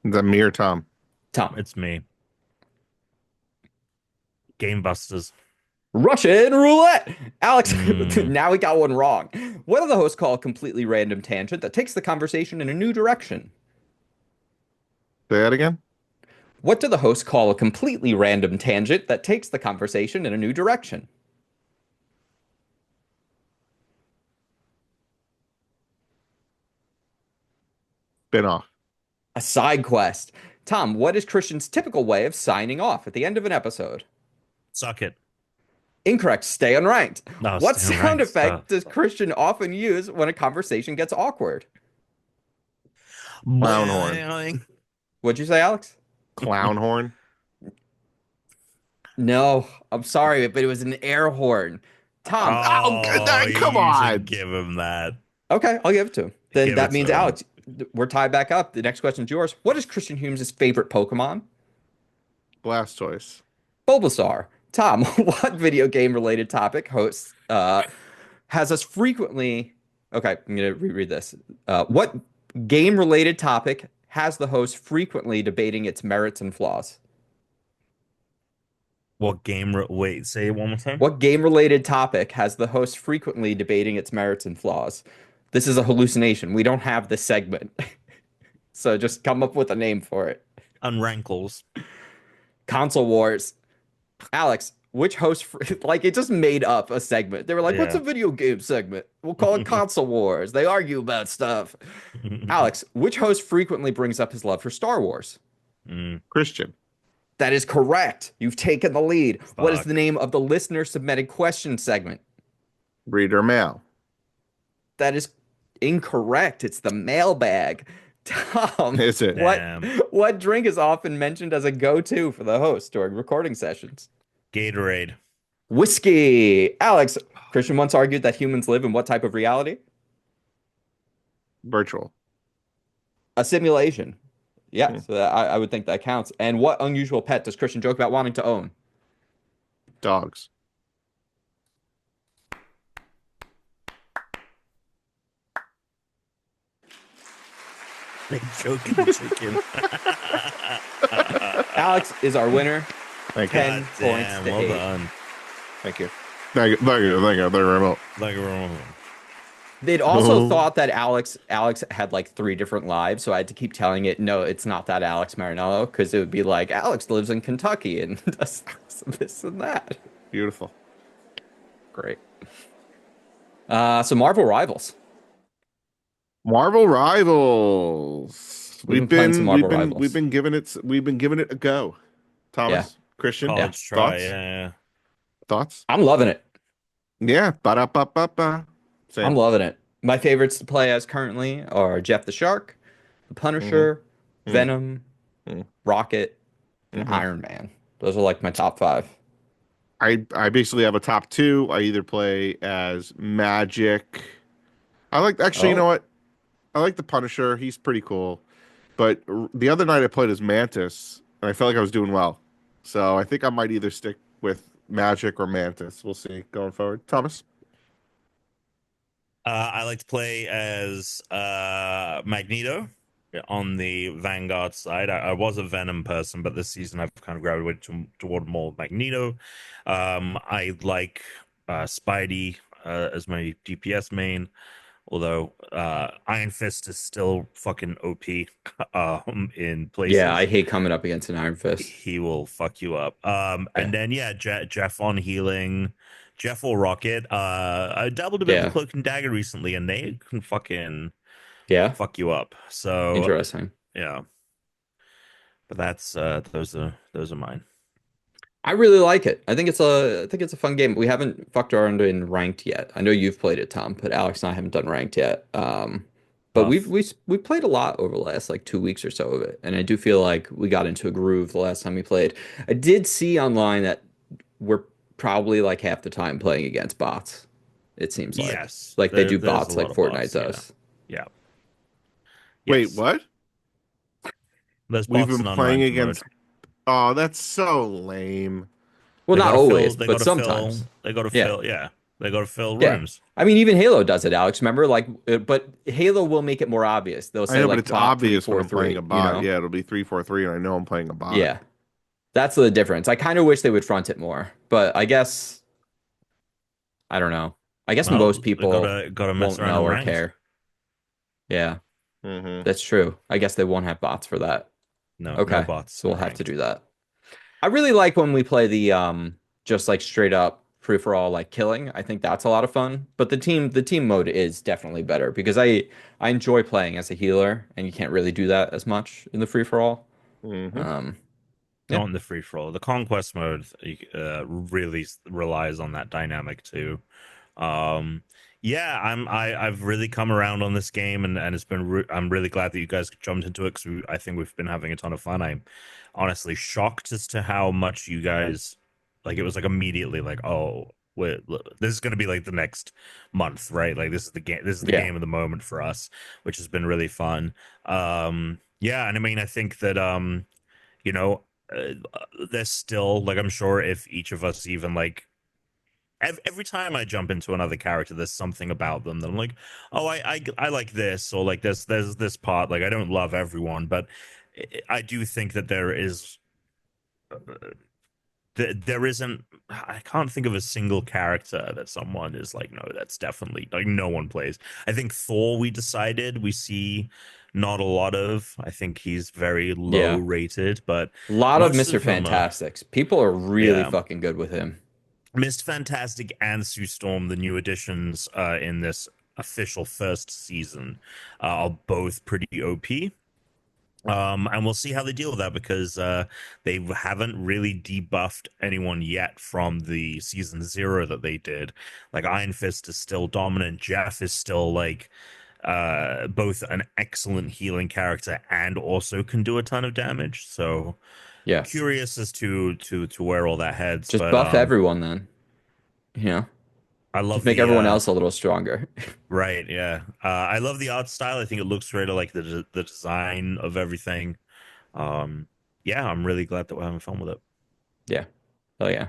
Is that me or Tom? Tom. It's me. Game Busters. Russian roulette. Alex, now we got one wrong. What do the hosts call a completely random tangent that takes the conversation in a new direction? Say that again? What do the hosts call a completely random tangent that takes the conversation in a new direction? Spin off. A side quest. Tom, what is Christian's typical way of signing off at the end of an episode? Suck it. Incorrect. Stay unranked. No, What stay sound unranked, effect stop. does Christian often use when a conversation gets awkward? Clown horn. What'd you say, Alex? Clown horn. No, I'm sorry, but it was an air horn. Tom. Come you on. should give him that. Okay, I'll give it to him. Then Give that it means to him. Alex, we're tied back up. The next question is yours. What is Christian Humes' favorite Pokemon? Blastoise. Bulbasaur. Tom, what video game related topic hosts has us frequently? Okay, I'm gonna reread this. What game related topic has the host frequently debating its merits and flaws? What game? Wait, say it one more time. What game related topic has the host frequently debating its merits and flaws? This is a hallucination. We don't have this segment. So just come up with a name for it. Unrankles. Console Wars. Alex, which host, like it just made up a segment. They were like, what's a Yeah. video game segment? We'll call it Console Wars. They argue about stuff. Alex, which host frequently brings up his love for Star Wars? Christian. That is correct. You've taken the lead. What is Fuck. the name of the listener submitted question segment? Reader mail. That is incorrect. It's the mailbag. Tom, Is it? Damn. what drink is often mentioned as a go-to for the host during recording sessions? Gatorade. Whiskey. Alex, Christian once argued that humans live in what type of reality? Virtual. A simulation. Yeah, so I would think that counts. And what unusual pet does Christian joke about wanting to own? Dogs. Big joking chicken. Alex is our winner. Thank you. 10 points Damn, to well 8. done. Thank you. Thank you. Thank you. Thank you. Thank you very much. Like a They'd also Oh. thought that Alex had like 3 different lives, so I had to keep telling it, no, it's not that Alex Marinello, because it would be like Alex lives in Kentucky and does this and that. Beautiful. Great. So Marvel Rivals. Marvel Rivals. We've been playing some Marvel we've Rivals. been giving it a go. Yeah, Thomas, Christian, yeah. College try, thoughts? yeah. Thoughts? I'm loving it. Yeah. Ba-da-ba-ba-ba. I'm Same. loving it. My favorites to play as currently are Jeff the Shark, the Mm-hmm. Punisher, Venom, Rocket, and Mm-hmm. Iron Man. Those are like my top five. I basically have a top two. I either play as Magic. I like actually, you know Oh, what? I like the Punisher. He's pretty cool. But the other night I played as Mantis, and I felt like I was doing well. So I think I might either stick with Magic or Mantis. We'll see going forward. Thomas. I like to play as Magneto on the Vanguard side. I was a Venom person, but this season I've kind of gravitated toward more Magneto. I like Spidey as my DPS main, although Iron Fist is still fucking OP in yeah. I places. hate coming up against an Iron Fist. He will fuck you up. Yeah, And then yeah, Jeff on healing, Jeff or Rocket. I dabbled a bit in yeah, Cloak and Dagger recently, and they can fucking yeah. fuck you up. So Interesting. yeah, but that's those are mine. I really like it. I think it's a fun game. We haven't fucked around in ranked yet. I know you've played it, Tom, but Alex and I haven't done ranked yet. But Tough. we played a lot over the last like 2 weeks or so of it, and I do feel like we got into a groove the last time we played. I did see online that we're probably like half the time playing against bots. It seems Yes, like they do there's a bots lot like of Fortnite bots. Yeah, does. yeah, Wait, yes. what? There's We've bots been in playing unranked mode. against. Oh, that's so lame. Well, They not gotta fill. always, They but gotta fill. sometimes. They gotta Yeah. fill. Yeah, they gotta fill Yeah. rooms. I mean, even Halo does it, Alex. Remember, like, but Halo will make it more obvious. They'll I say know, but like it's bot three obvious when four I'm playing three. a You bot. know? Yeah, it'll be 3-4-3, and I know I'm playing a bot. Yeah, that's the difference. I kind of wish they would front it more, but I guess I don't know. I guess Well, most they people gotta mess won't around know in or ranked. care. Yeah, Hmm. that's true. I guess they won't have bots for that. No, no Okay, bots so in we'll have to ranked. do that. I really like when we play the just like straight up free for all like killing. I think that's a lot of fun. But the team mode is definitely better because I enjoy playing as a healer and you can't really do that as much in the free for all. Hmm. Um yeah. Not in the free for all. The conquest mode really relies on that dynamic too. Um, yeah, I've really come around on this game, and it's been I'm really glad that you guys jumped into it because I think we've been having a ton of fun. I'm honestly shocked as to how much you guys like. It was like immediately like, oh, wait, this is gonna be like the next month, right? Like this is the game. This is the Yeah. game of the moment for us, which has been really fun. Yeah, and I mean, I think that you know, there's still like I'm sure if each of us even like every time I jump into another character, there's something about them that I'm like, oh, I like this, or like there's this part. Like I don't love everyone, but I do think that there is there isn't. I can't think of a single character that someone is like, no, that's definitely like no one plays. I think Thor, we decided we see not a lot of. I think he's very low Yeah. rated, but A lot of most Mr. of them are. Fantastics. People are really Yeah. fucking good with him. Mist Fantastic and Sue Storm, the new additions in this official first season, are both pretty OP. And we'll see how they deal with that because they haven't really debuffed anyone yet from the season 0 that they did. Like Iron Fist is still dominant. Jeff is still like both an excellent healing character and also can do a ton of damage. So Yeah. curious as to where all that heads. Just But buff everyone then. You know? I Just love make the everyone else a little stronger. right, yeah. I love the art style. I think it looks great. I like the design of everything. Um, yeah, I'm really glad that we're having fun with it. Yeah. Oh yeah.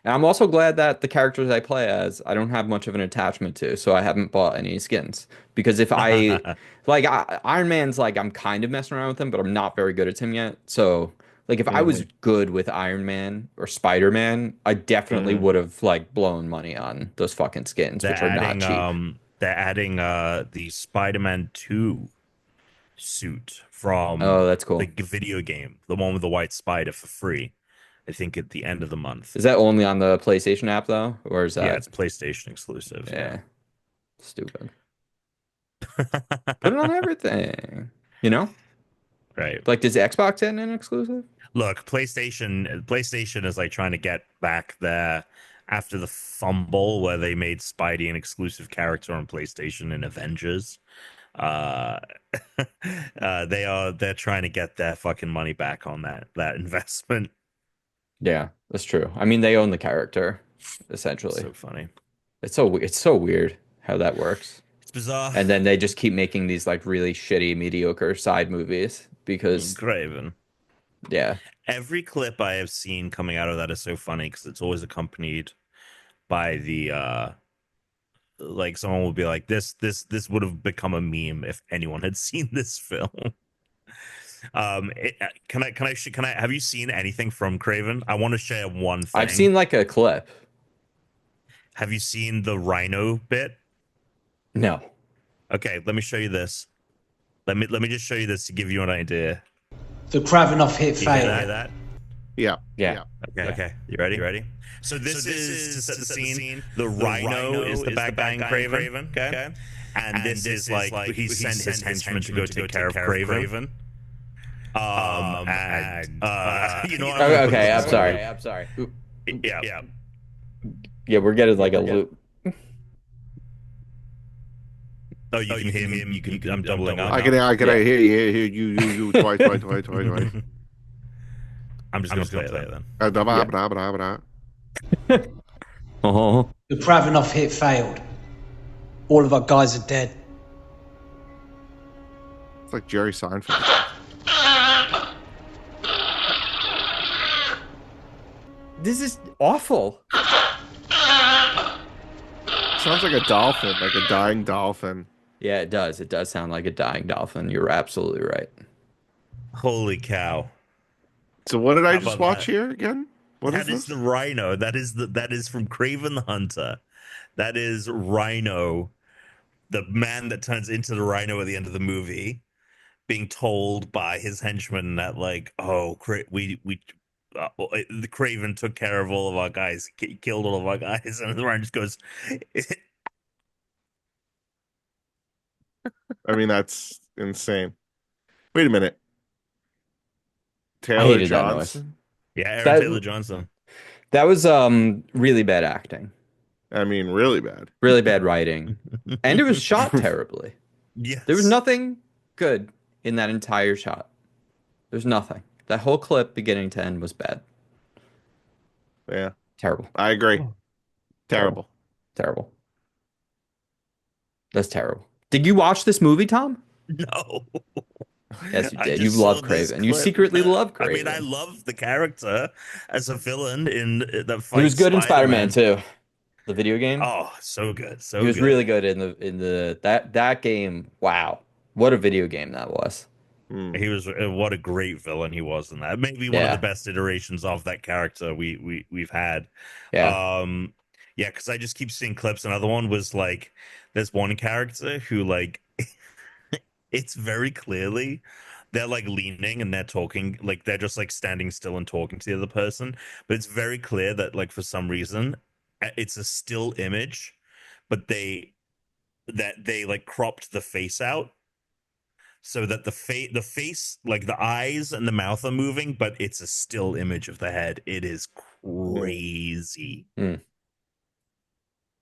And I'm also glad that the characters I play as, I don't have much of an attachment to, so I haven't bought any skins. Because if Iron Man's like, I'm kind of messing around with him, but I'm not very good at him yet. So, like, if I was Hmm. good with Iron Man or Spider-Man, I definitely Hmm. would have, like, blown money on those fucking skins, which are not cheap. They're adding the Spider-Man 2 suit Oh, from that's the cool. video game, the one with the white spider for free. I think at the end of the month. Is that only on the PlayStation app, though? Or is Yeah, that, it's PlayStation exclusive, yeah. yeah, stupid. Put it on everything, you know? Right. Like, does Xbox get an exclusive? Look, PlayStation is like trying to get back there after the fumble where they made Spidey an exclusive character on PlayStation in Avengers. Uh, they're trying to get their fucking money back on that investment. Yeah, that's true. I mean, they own the character, essentially. So funny. It's so weird how that works. It's bizarre. And then they just keep making these like really shitty, mediocre side movies because Craven. yeah, Every clip I have seen coming out of that is so funny because it's always accompanied by the like someone will be like this would have become a meme if anyone had seen this film. Can I have you seen anything from Craven? I want to share one thing. I've seen like a clip. Have you seen the rhino bit? No. Okay, let me show you this. Let me just show you this to give you an idea. The Kravinoff hit You hear fail. that? Yeah. Okay. You ready? So this is to set the scene. The rhino is the bad guy in Craven. Okay. And this is like he sent his henchmen to go take care of Craven. You know. Okay, I'm sorry. Yeah. Yeah, we're getting like a loop. Oh, you can hear him. I'm doubling up. I can hear you twice. I'm just gonna play it then. Uh-huh. The Kravinoff hit failed. All of our guys are dead. It's like Jerry Seinfeld. This is awful. Sounds like a dolphin, like a dying dolphin. Yeah, it does. It does sound like a dying dolphin. You're absolutely right. Holy cow! So what did I How just about watch that? here again? What That is is this? the rhino. That is from Craven the Hunter. That is Rhino, the man that turns into the rhino at the end of the movie, being told by his henchmen that like, oh, the Craven took care of all of our guys, killed all of our guys, and the rhino just goes, I mean, that's insane. Wait a minute. I Taylor hated that noise. Johnson? yeah, Aaron That- Taylor Johnson. That was really bad acting. I mean, really bad. Really bad writing. And it was shot terribly. Yes, There was nothing good in that entire shot. There's nothing. That whole clip, beginning to end, was bad. Yeah, Terrible. I agree. Terrible. Terrible. That's terrible. Did you watch this movie, Tom? No. Yes, you I did. just You love saw this Craven. You clip. secretly love I Craven. mean, I love the character as a villain in the fight. He was good in Spider-Man too. The video game. Oh, so good. So he was good. really good in the that game. Wow, what a video game that was. He was what a great villain he was in that. Maybe one of the best iterations of that character we've had. Yeah. Yeah, because I just keep seeing clips. Another one was like, there's one character who like, it's very clearly they're like leaning and they're talking, like they're just like standing still and talking to the other person. But it's very clear that like for some reason it's a still image, but they like cropped the face out so that the face, like the eyes and the mouth are moving, but it's a still image of the head. It is crazy.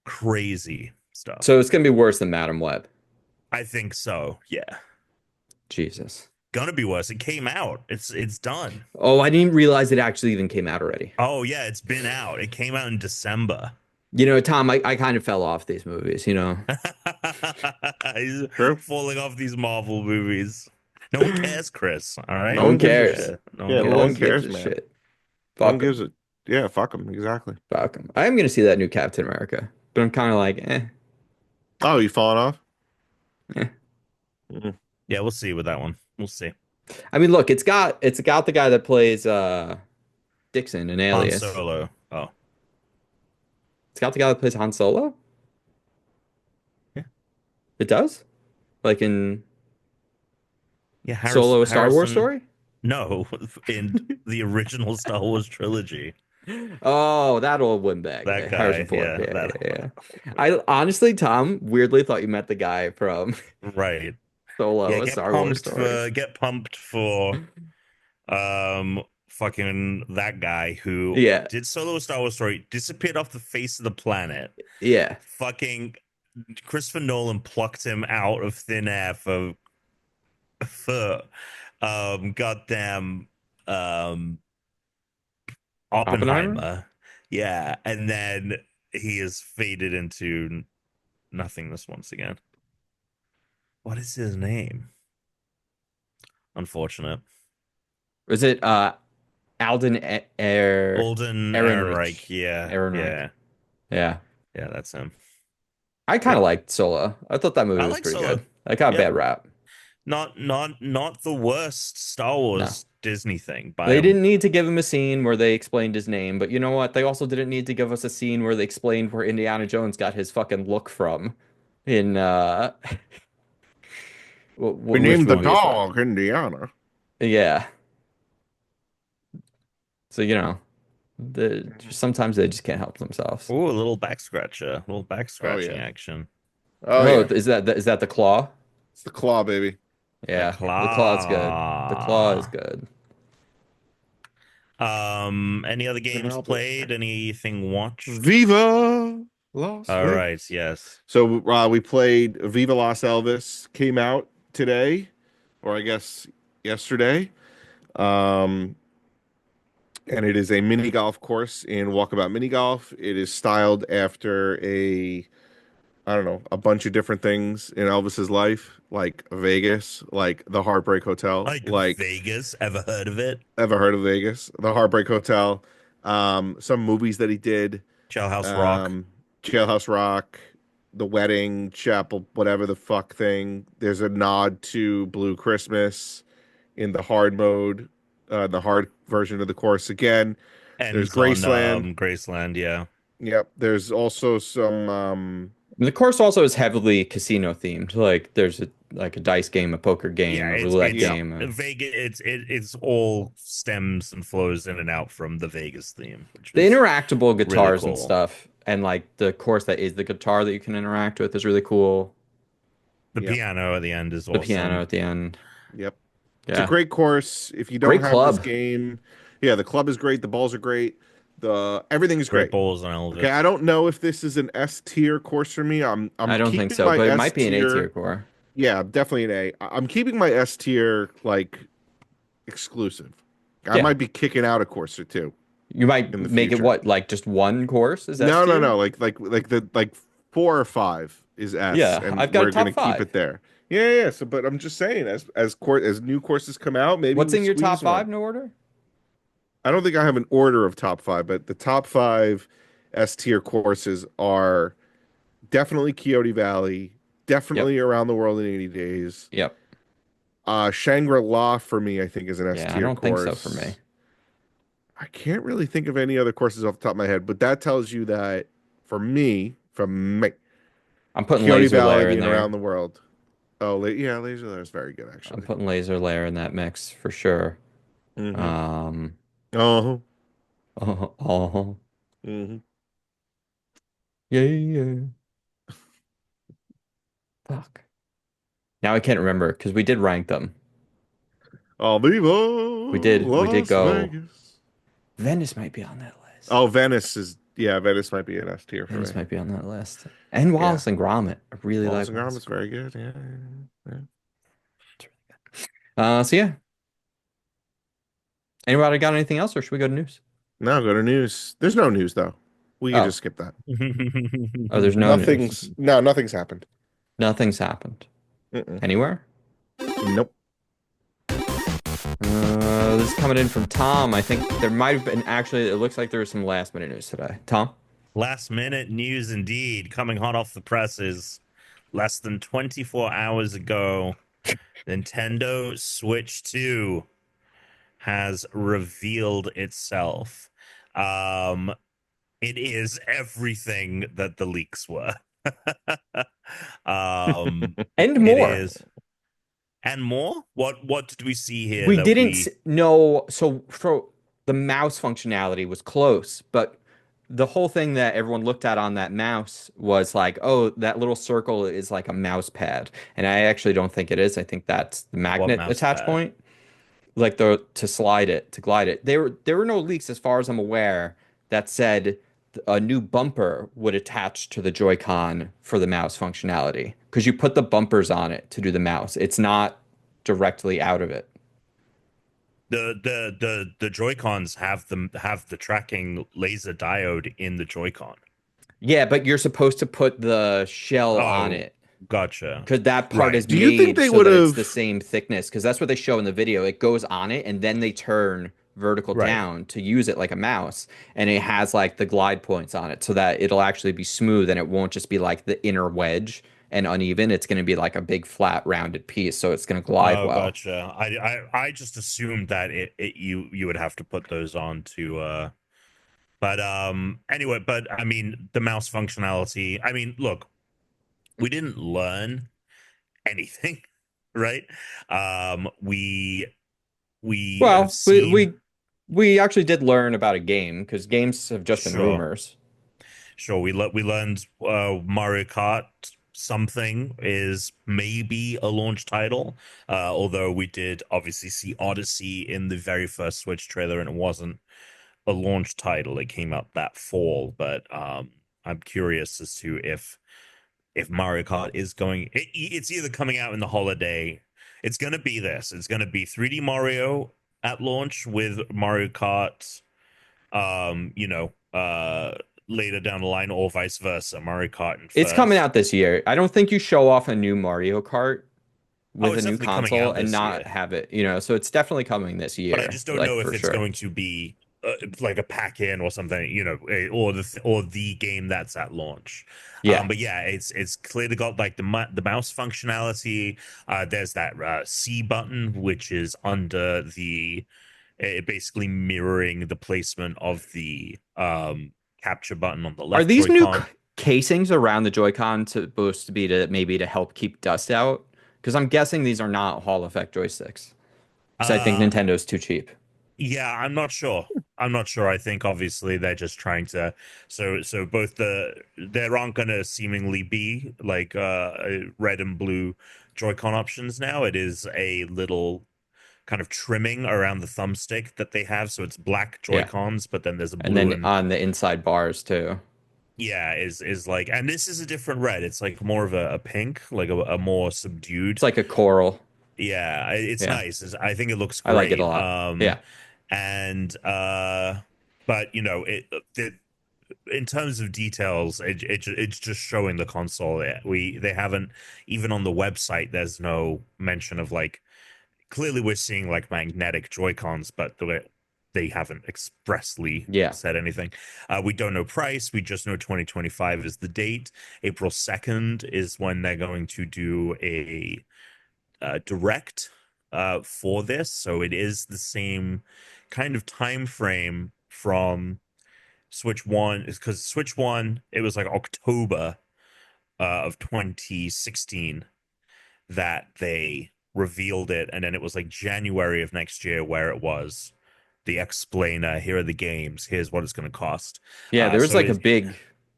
Crazy stuff. So it's gonna be worse than Madam Web. I think so. Yeah. Jesus. Gonna be worse. It came out. It's done. Oh, I didn't realize it actually even came out already. Oh yeah, it's been out. It came out in December. You know, Tom, I kind of fell off these movies, you know. He's True. falling off these Marvel movies. No one cares, Chris. All right. No one cares. No Yeah, one no cares. one cares, gives a man. shit. No one Fuck 'em. gives it. Yeah, fuck him. Exactly. Fuck 'em. I am gonna see that new Captain America, but I'm kind of like, Oh, you falling off? Yeah, we'll see with that one. We'll see. I mean, look, it's got the guy that plays Dixon in Han Alias. Solo. Oh, It's got the guy that plays Han Solo. Yeah. It does, like in yeah. Solo: A Star Wars Harrison- Story. No, in the original Star Wars trilogy. Oh, that old windbag. That guy, Harrison Ford. yeah, Yeah, that- yeah. I honestly, Tom, weirdly thought you meant the guy from Right. Solo, Yeah, a Star Wars story. get pumped for fucking that guy who Yeah, did Solo a Star Wars story, disappeared off the face of the planet. yeah. Fucking Christopher Nolan plucked him out of thin air for goddamn um Oppenheimer? Oppenheimer. Yeah, and then he is faded into nothingness once again. What is his name? Unfortunate. Was it Alden Alden Ehrenreich. Ehrenreich? Yeah, Ehrenreich. yeah, Yeah. yeah. That's him. I kind of Yep. liked Solo. I thought that movie I was like pretty Solo. good. I got a Yep. bad rap. Not the worst Star No. Wars Disney thing by They didn't need to give him a scene where they explained his name, but you know what? They also didn't need to give us a scene where they explained where Indiana Jones got his fucking look from in We which named the movie is that? dog Indiana. Yeah. So, you know, sometimes they just can't help themselves. Oh, a little back scratcher, a little back Oh scratching yeah. action. Oh Oh, yeah. is that the claw? It's the claw, baby. The Yeah, the claw's good. The claw is claw. good. Any other games played? Anything watched? Viva Las All Vegas. right, yes. So we played Viva Las Elvis. Came out today, or I guess yesterday. Um, and it is a mini golf course in Walkabout Mini Golf. It is styled after I don't know, a bunch of different things in Elvis's life, like Vegas, like the Heartbreak Hotel, Like like Vegas, ever heard of it? ever heard of Vegas? The Heartbreak Hotel, some movies that he did, Jailhouse Rock. um, Jailhouse Rock, The Wedding, Chapel, whatever the fuck thing. There's a nod to Blue Christmas in the hard mode, the hard version of the course again. There's Ends on Graceland. Graceland, yeah. Yep. There's also some The course also is heavily casino themed. Like there's a dice game, a poker Yeah, game, a it's roulette it's game. Vegas. It's all stems and flows in and out from the Vegas theme, which The is interactable really guitars and cool. stuff, and like the course that is the guitar that you can interact with is really cool. The yep. piano at the end is The piano awesome. at the end. Yep. It's a Yeah. great course. If you don't Great have this club. game, yeah, the club is great. The balls are great. The everything is Great great. bowls on Okay, I Elvis. don't know if this is an S tier course for me. I'm I don't think keeping so, my but it S might be an A tier tier. core. Yeah, definitely an A. I'm keeping my S tier like exclusive. I Yeah. might be kicking out a course or two You might in the make it future. what, like just one course is S No, no, tier? no. Like the like 4 or 5 is S, Yeah, and I've got a we're gonna top keep five. it there. Yeah, yeah. So, but I'm just saying, as new courses come out, maybe What's we in your top squeeze one. five, no order? I don't think I have an order of top 5, but the top 5 S tier courses are definitely Coyote Valley, Yep. definitely Around the World in 80 Days. Yep. Shangri-La for me, I think, is an S Yeah, I tier don't think so for me. course. I can't really think of any other courses off the top of my head, but that tells you that for me, I'm putting Coyote Laser Lair Valley in and Around there. the World. Oh, yeah, Laser Lair is very good, I'm actually. putting Laser Lair in that mix for sure. Mm-hmm. Um, Oh. oh, Mm-hmm. yeah, yeah. Fuck. Now I can't remember because we did rank them. Oh, Viva We did Las go. Vegas. Venice might be on that list. Oh, Venice might be an S tier for Venice me. might be on that list. And Yeah. Wallace and Gromit. I really Wallace like and Wallace Gromit is very good. Yeah, yeah, So yeah. Anybody got anything else, or should we go to news? Now go to news. There's no news though. We can Oh, just skip that. oh, there's no news. Nothing's happened. Nothing's happened. Mm-mm. Anywhere? Nope. This is coming in from Tom. I think there might have been actually. It looks like there was some last minute news today. Tom? Last minute news indeed, coming hot off the presses. Less than 24 hours ago, Nintendo Switch 2 has revealed itself. It is everything that the leaks were. And It more. is. And more? What did we see here We that didn't we know. So for the mouse functionality was close, but the whole thing that everyone looked at on that mouse was like, oh, that little circle is like a mouse pad. And I actually don't think it is. I think that's the What magnet mouse attach pad? point, like the to slide it, to glide it. There were no leaks as far as I'm aware that said a new bumper would attach to the Joy-Con for the mouse functionality because you put the bumpers on it to do the mouse. It's not directly out of it. The Joy-Cons have the tracking laser diode in the Joy-Con. Yeah, but you're supposed to put the shell on Oh, it gotcha. because that part Right. is Do you think made they so would that it's the have? same thickness because that's what they show in the video. It goes on it and then they turn vertical Right. down to use it like a mouse, and it has like the glide points on it so that it'll actually be smooth and it won't just be like the inner wedge and uneven. It's going to be like a big flat rounded piece, so it's going to glide Oh, well. gotcha. I just assumed that you would have to put those on to but anyway, but I mean the mouse functionality. I mean, look, we didn't learn anything, right? We have Well, we seen. we we actually did learn about a game because games have just been Sure. rumors. Sure, we learned Mario Kart something is maybe a launch title. Although we did obviously see Odyssey in the very first Switch trailer, and it wasn't a launch title. It came out that fall, but I'm curious as to if Mario Kart is going. It's either coming out in the holiday. It's going to be this. It's going to be 3D Mario at launch with Mario Kart you know, later down the line, or vice versa. Mario Kart in It's coming first. out this year. I don't think you show off a new Mario Kart Oh, with a it's new definitely coming console out and this not year, have it, so it's definitely coming this but I year, just don't like know if for it's sure. going to be like a pack-in or something, or the game that's at launch. Yeah. But yeah, it's clearly got like the mouse functionality. There's that C button, which is under the basically mirroring the placement of the capture button on the Are left these new Joy-Con. casings around the Joy-Con supposed to be to maybe to help keep dust out? Because I'm guessing these are not Hall effect joysticks. Because I think Uh, Nintendo's too cheap. Yeah, I'm not sure. I'm not sure. I think obviously they're just trying to so both there aren't gonna seemingly be like red and blue Joy-Con options now. It is a little kind of trimming around the thumbstick that they have. So it's black Yeah. Joy-Cons, but then there's a And blue then and on the inside bars too. yeah, is like, and this is a different red. It's like more of a pink, like a more subdued. It's like a coral. Yeah, it's Yeah. nice. I think it looks I like it a great. lot. Yeah. And but in terms of details, it's just showing the console. They haven't, even on the website. There's no mention of like, clearly we're seeing like magnetic Joy-Cons, but they haven't expressly Yeah. said anything. We don't know price. We just know 2025 is the date. April 2nd is when they're going to do a direct for this, so it is the same kind of time frame from Switch One, is because Switch One, it was like October of 2016 that they revealed it, and then it was like January of next year where it was the explainer. Here are the games. Here's what it's going to cost. Yeah, there was So like it,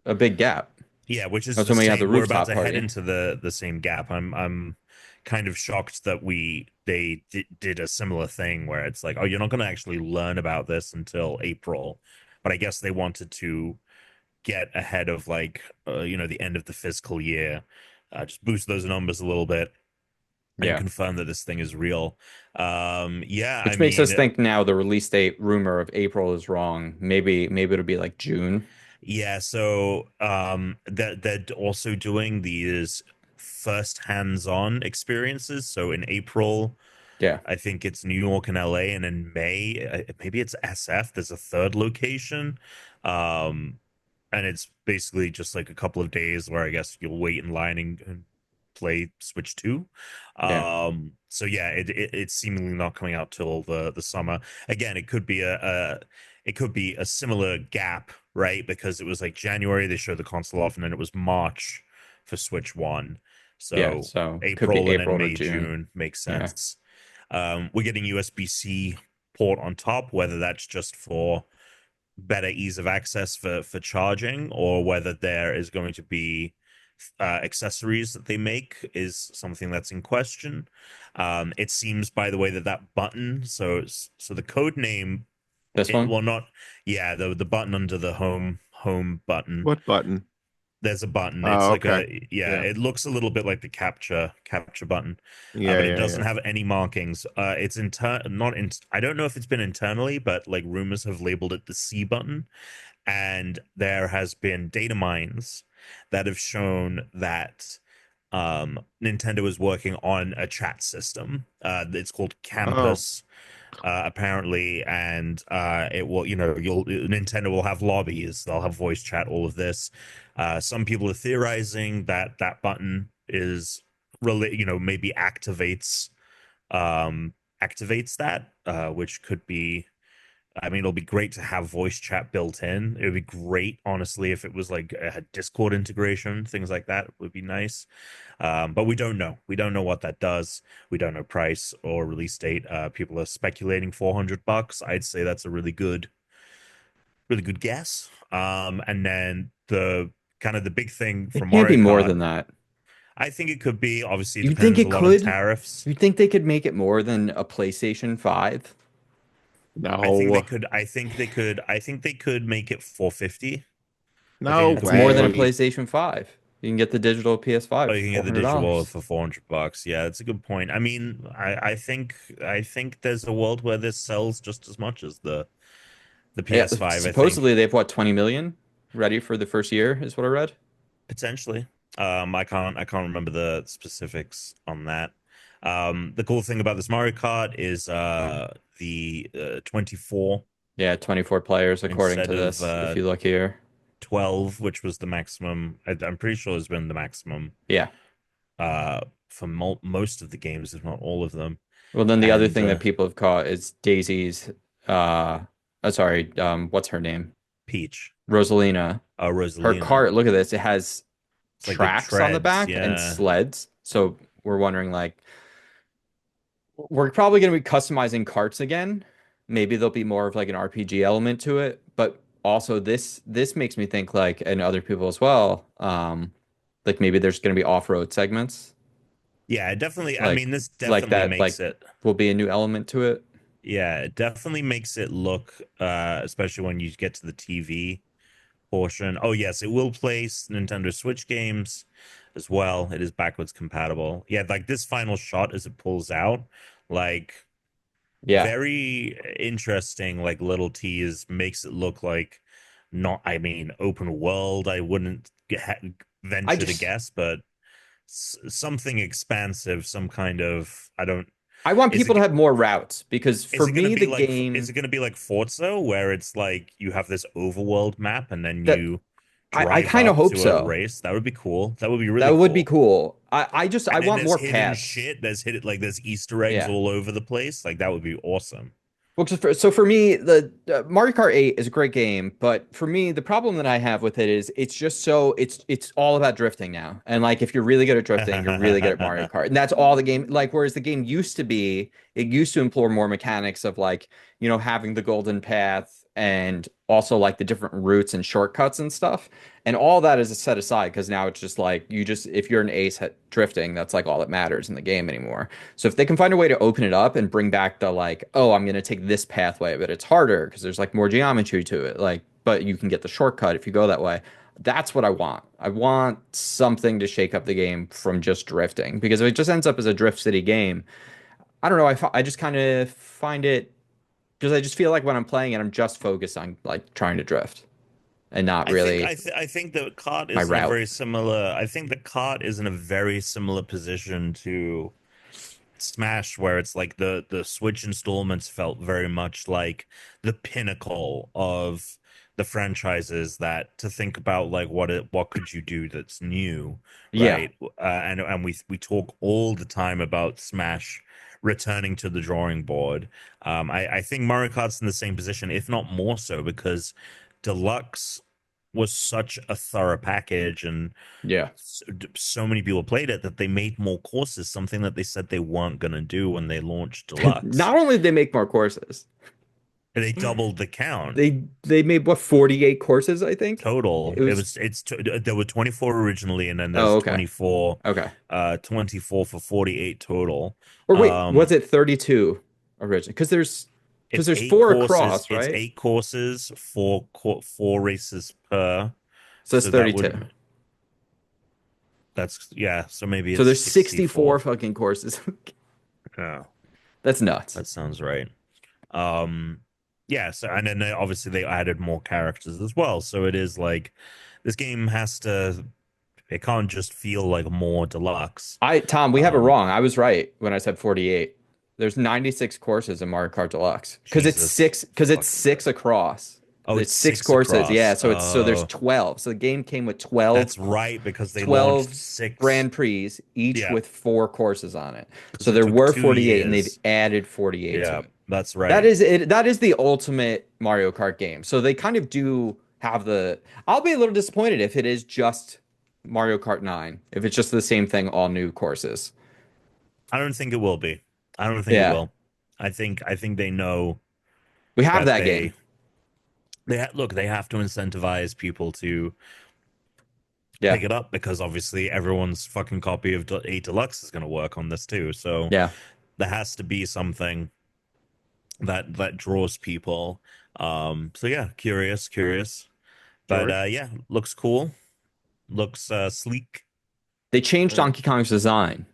a big gap. yeah, which is That's the when we had the same. We're about rooftop to head party. into the same gap. I'm kind of shocked that they did a similar thing where it's like, oh, you're not going to actually learn about this until April. But I guess they wanted to get ahead of like the end of the fiscal year, just boost those numbers a little bit and Yeah. confirm that this thing is real. Yeah, I Which makes us mean, think now the release date rumor of April is wrong. Maybe it'll be like June. yeah, so that they're also doing these first hands-on experiences. So in April, Yeah. I think it's New York and LA, and in May, maybe it's SF. There's a third location. Um, and it's basically just like a couple of days where I guess you'll wait in line and play Switch 2. Yeah. So yeah, it's seemingly not coming out till the summer. Again, it could be a similar gap, right? Because it was like January they showed the console off, and then it was March for Switch 1. Yeah. So So could be April and then April to May, June. June makes Yeah. sense. We're getting USB-C port on top, whether that's just for better ease of access for charging, or whether there is going to be accessories that they make is something that's in question. It seems, by the way, that button, so the code name, This it one? will not, yeah, the button under the home button. What button? There's a button. It's Oh, like okay. yeah, Yeah. it looks a little bit like the capture button, Yeah, but it yeah, doesn't yeah. have any markings. It's not in. I don't know if it's been internally, but like rumors have labeled it the C button, and there has been data mines that have shown that Nintendo is working on a chat system. It's called Oh, Campus, apparently, and it will, you'll Nintendo will have lobbies, they'll have voice chat, all of this. Some people are theorizing that that button is really, maybe activates that, which could be, I mean, it'll be great to have voice chat built in. It would be great, honestly, if it was like a Discord integration, things like that would be nice. But we don't know. We don't know what that does. We don't know price or release date. People are speculating $400. I'd say that's a really good guess. And then the kind of the big thing It from can't be Mario more Kart, than that. I think it could be. Obviously, it You think depends a it lot on could? tariffs. You think they could make it more than a PlayStation 5? I think they no. could. I think they could. I think they could make it 450. I No think That's it's more than a way. PlayStation 5. You can get the digital Oh, PS5 you for can four get the hundred digital wallet dollars. for $400. Yeah, that's a good point. I mean, I think there's a world where this sells just as much as the Yeah, PS5. I think supposedly they have what, 20 million ready for the first year, is what I read. potentially. I can't remember the specifics on that. The cool thing about this Mario Kart is the 24 Yeah, 24 players according instead to of this, if you look here. 12, which was the maximum. I'm pretty sure has been the maximum Yeah. for most of the games, if not all of them. Well, then the other And thing that people have caught is Daisy's sorry, what's her name? Peach, Rosalina. Her Rosalina. cart, look at this. It has It's like the tracks on the treads, back and yeah. sleds. So we're wondering like we're probably going to be customizing carts again. Maybe there'll be more of like an RPG element to it, but also this makes me think like and other people as well. Like maybe there's going to be off-road segments Yeah, it definitely. I like mean, this like definitely that makes like it. will be a new element to it. Yeah, it definitely makes it look, especially when you get to the TV portion. Oh, yes, it will play Nintendo Switch games as well. It is backwards compatible. Yeah, like this final shot as it pulls out, like Yeah. very interesting, like little tease makes it look like not, I mean, open world. I wouldn't I venture to just guess, but something expansive, some kind of, I don't, I want is people to it have more routes because is for it going to me be the like, is game it going to be like Forza where it's like you have this overworld map and then that you I drive kind of up hope to a so. race? That would be cool. That would be That really would be cool. cool. I And then want there's more hidden paths. shit. There's hidden, like there's Easter eggs Yeah. all over the place. Like that would be awesome. Well, so for me, the Mario Kart 8 is a great game, but for me, the problem that I have with it is it's just so it's all about drifting now. And like if you're really good at drifting, you're really good at Mario Kart. And that's all the game like whereas the game used to be, it used to implore more mechanics of like, having the golden path and also like the different routes and shortcuts and stuff. And all that is set aside because now it's just like you just if you're an ace at drifting, that's like all that matters in the game anymore. So if they can find a way to open it up and bring back the like, oh, I'm gonna take this pathway, but it's harder because there's like more geometry to it. Like, but you can get the shortcut if you go that way. That's what I want. I want something to shake up the game from just drifting because if it just ends up as a Drift City game, I don't know. I just kind of find it because I just feel like when I'm playing it, I'm just focused on like trying to drift and not really I think the cart my is in a route. very similar. I think the cart is in a very similar position to Smash, where it's like the Switch installments felt very much like the pinnacle of the franchises, that to think about like what could you do that's new, Yeah. right? And we talk all the time about Smash returning to the drawing board. I think Mario Kart's in the same position, if not more so, because Deluxe was such a thorough package, and Yeah. so many people played it that they made more courses, something that they said they weren't going to do when they launched Deluxe. Not only did they make more courses, They doubled the count They made what 48 courses, I think. total. It was There were 24 originally, and then oh there's okay. Okay. 24 for 48 total. Or wait, was Um, it 32 originally? Because it's there's eight four courses. across, It's right? 8 courses, four races per. So it's So that 32. would that's yeah. So maybe So it's there's 64 64. fucking courses. Yeah, That's nuts. that sounds right. Um, yeah. So and then obviously they added more characters as well. So it is like this game has to. It can't just feel like more deluxe. Tom, we have it Um, wrong. I was right when I said 48. There's 96 courses in Mario Kart Deluxe Jesus because it's fucking six Christ. across. Oh, It's it's six six courses. Yeah, across. so there's Oh, 12. So the game came with that's right, because they launched 12 six. Grand Prix, each Yeah, with four courses on it. because So it there took were two 48 and they've years. added 48 to Yeah, it. that's That right. is it. That is the ultimate Mario Kart game. So they kind of do have the. I'll be a little disappointed if it is just Mario Kart 9, if it's just the same thing, all new courses. I don't think it will be. I don't think it Yeah, will. I think they know we have that that game. look, they have to incentivize people to Yeah, pick it up, because obviously everyone's fucking copy of 8 Deluxe is going to work on this too. So yeah. there has to be something that draws people. So yeah, curious. But George. yeah, looks cool. Looks sleek. They changed Yeah. Donkey Kong's design.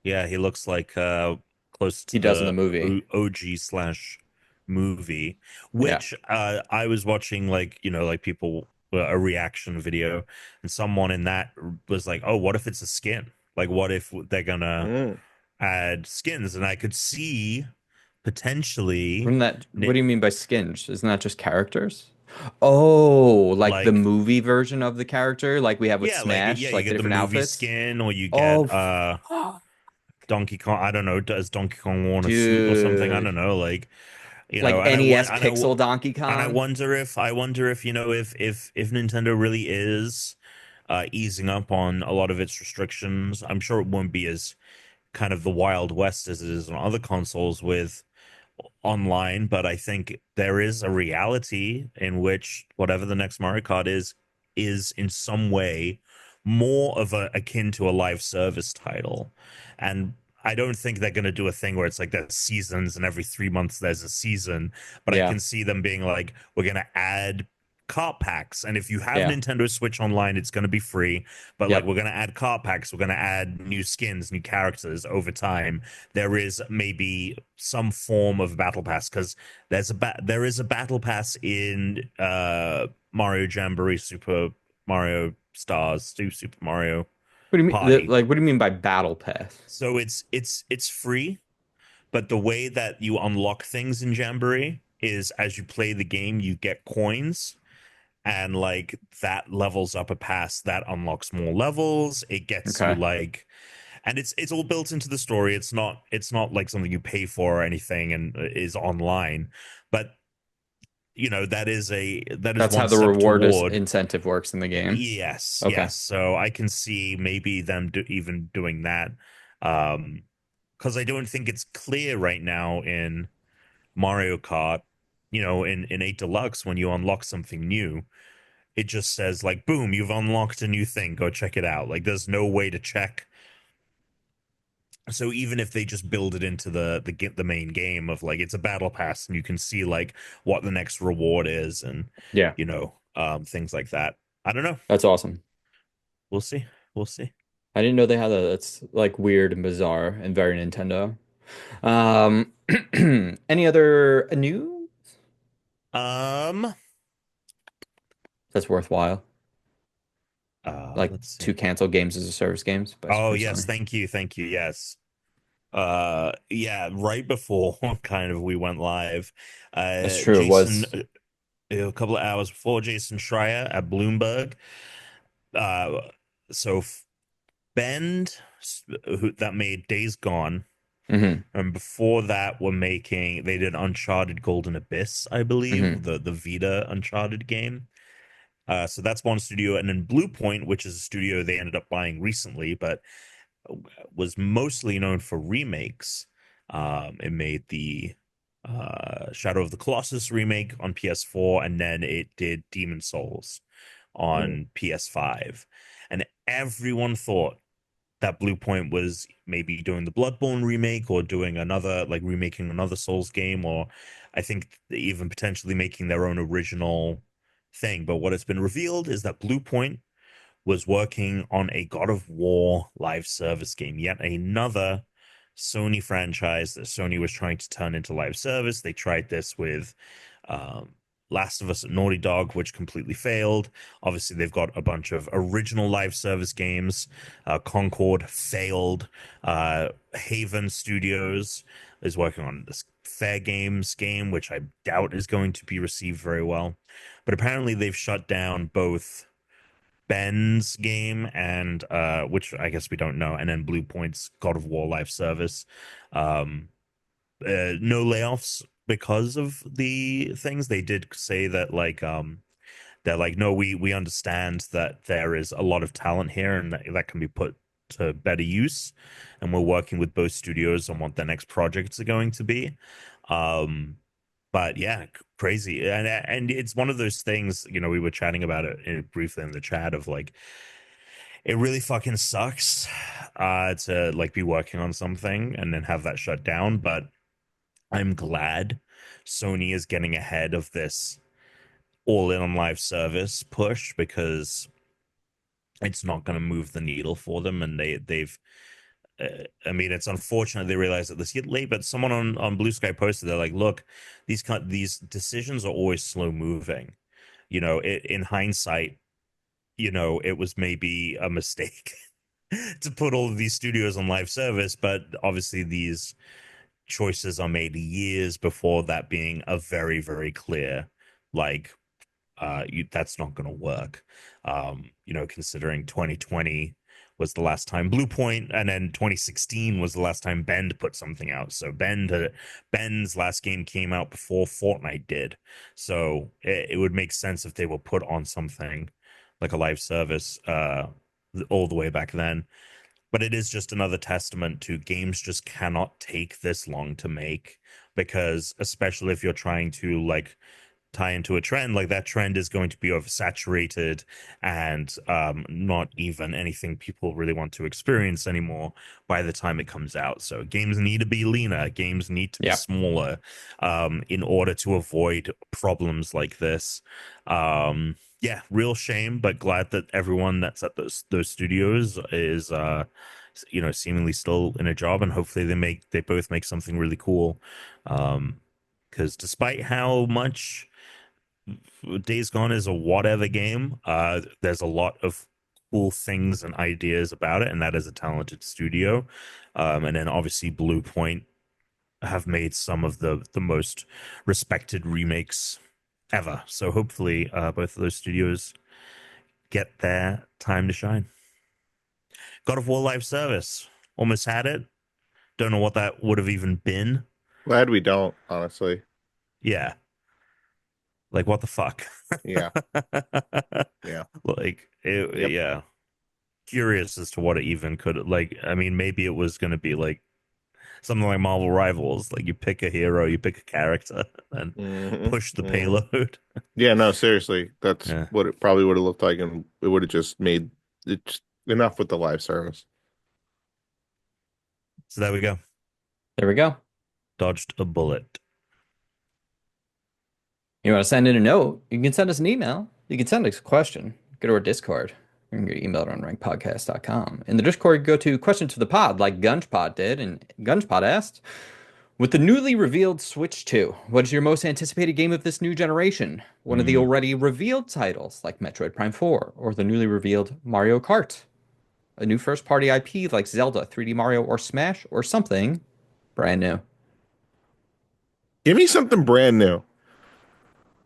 Yeah, he looks like close to He does in the the movie. OG slash movie, Yeah. which I was watching, like, like people, a reaction video, and someone in that was like, "Oh, what if it's a skin? Like, what if they're gonna Mm. add skins?" And I could see potentially, Wouldn't that? What Ni- do you mean by skins? Isn't that just characters? Oh, like the like, movie version of the character, like we have with yeah, like, yeah, Smash, you like get the different movie outfits. skin, or you Oh, get Donkey Kong. I don't know. Does Donkey Kong want a suit or something? I dude. don't know. Like, Like and NES Pixel Donkey I Kong. wonder if if Nintendo really is easing up on a lot of its restrictions. I'm sure it won't be as kind of the Wild West as it is on other consoles with online, but I think there is a reality in which whatever the next Mario Kart is in some way more of a akin to a live service title. And I don't think they're going to do a thing where it's like there's seasons and every 3 months there's a season, but I Yeah, can see them being like, we're going to add cart packs, and if you have yeah, Nintendo Switch Online, it's going to be free, but like, yep. we're going to add cart packs, we're going to add new skins, new characters over time. There is maybe some form of battle pass, because there is a battle pass in Mario Jamboree, Super Mario Stars, Super Mario What do you mean? Party. Like, what do you mean by battle pass? So it's free, but the way that you unlock things in Jamboree is, as you play the game, you get coins, and like that levels up a pass that unlocks more levels. It gets you Okay, like, and it's all built into the story. It's not like something you pay for or anything and is online, but that is that's how one the step reward toward. incentive works in the game. Yes, Okay, yes. So I can see maybe them even doing that, because I don't think it's clear right now in Mario Kart, in 8 Deluxe, when you unlock something new, it just says like, boom, you've unlocked a new thing, go check it out. Like, there's no way to check. So even if they just build it into the main game of like, it's a battle pass and you can see like what the next reward is, and yeah, things like that. I don't know. that's awesome. We'll see. We'll see. I didn't know they had that. That's like weird and bizarre and very Nintendo. Um, any other news Um that's worthwhile? Like let's two see. canceled games as a service games by Oh Super yes, Sony. thank you. Yes. Yeah, right before kind of we went live, That's true. It Jason, was. a couple of hours before, Jason Schreier at Bloomberg, uh so Bend, that made Days Gone, Hmm. and before that they did Uncharted Golden Abyss, I Hmm. believe, the Vita Uncharted game. So that's one studio, and then Blue Point, which is a studio they ended up buying recently, but was mostly known for remakes. It made the Shadow of the Colossus remake on PS4, and then it did Demon Souls on PS5. And everyone thought that Blue Point was maybe doing the Bloodborne remake or doing another, like remaking another Souls game, or I think even potentially making their own original thing. But what has been revealed is that Blue Point was working on a God of War live service game, yet another Sony franchise that Sony was trying to turn into live service. They tried this with um, Last of Us at Naughty Dog, which completely failed. Obviously, they've got a bunch of original live service games. Concord failed. Haven Studios is working on this Fair Games game, which I doubt is going to be received very well. But apparently, they've shut down both Ben's game and which I guess we don't know, and then Blue Point's God of War live service. No layoffs because of the things. They did say that they're like, no, we understand that there is a lot of talent here and that can be put to better use, and we're working with both studios on what their next projects are going to be. But yeah, crazy, and it's one of those things. We were chatting about it briefly in the chat of like, it really fucking sucks to like be working on something and then have that shut down. But I'm glad Sony is getting ahead of this all in on live service push, because it's not going to move the needle for them, and they've I mean, it's unfortunate they realized it this late, but someone on Blue Sky posted, they're like, look, these decisions are always slow moving. In hindsight, it was maybe a mistake to put all of these studios on live service, but obviously these choices are made years before that being a very, very clear, like, that's not going to work. Considering 2020 was the last time Blue Point, and then 2016 was the last time Bend put something out. So Ben's last game came out before Fortnite did. So it would make sense if they were put on something like a live service all the way back then. But it is just another testament to games just cannot take this long to make, because especially if you're trying to like tie into a trend, like that trend is going to be oversaturated and not even anything people really want to experience anymore by the time it comes out. So games need to be leaner, games need to be smaller in order to avoid problems like this. Yeah, real shame, but glad that everyone that's at those studios is seemingly still in a job, and hopefully they both make something really cool. Because despite how much Days Gone is a whatever game, there's a lot of cool things and ideas about it, and that is a talented studio. And then obviously Blue Point have made some of the most respected remakes ever. So hopefully both of those studios get their time to shine. God of War live service. Almost had it. Don't know what that would have even been. Glad we don't, honestly. Yeah. Like, what the fuck? Yeah. Yeah. Like, yeah. Curious as to what it even could, like, I mean, maybe it was going to be like something like Marvel Rivals. Like, you pick a hero, you pick a character, and push the payload. Yeah, no, seriously. That's Yeah. what it probably would have looked like, and it would have just made it enough with the live service. So there we go. There we go. Dodged a bullet. You want to send in a note? You can send us an email. You can send us a question. Go to our Discord. You can get email at unrankedpodcast.com. In the Discord, go to Question to the Pod, like Gunchpod did. And Gunchpod asked, with the newly revealed Switch 2, what is your most anticipated game of this new generation? One of the already revealed titles, like Metroid Prime 4, or the newly revealed Mario Kart? A new first-party IP like Zelda, 3D Mario, or Smash, or something brand new? Give me something brand new.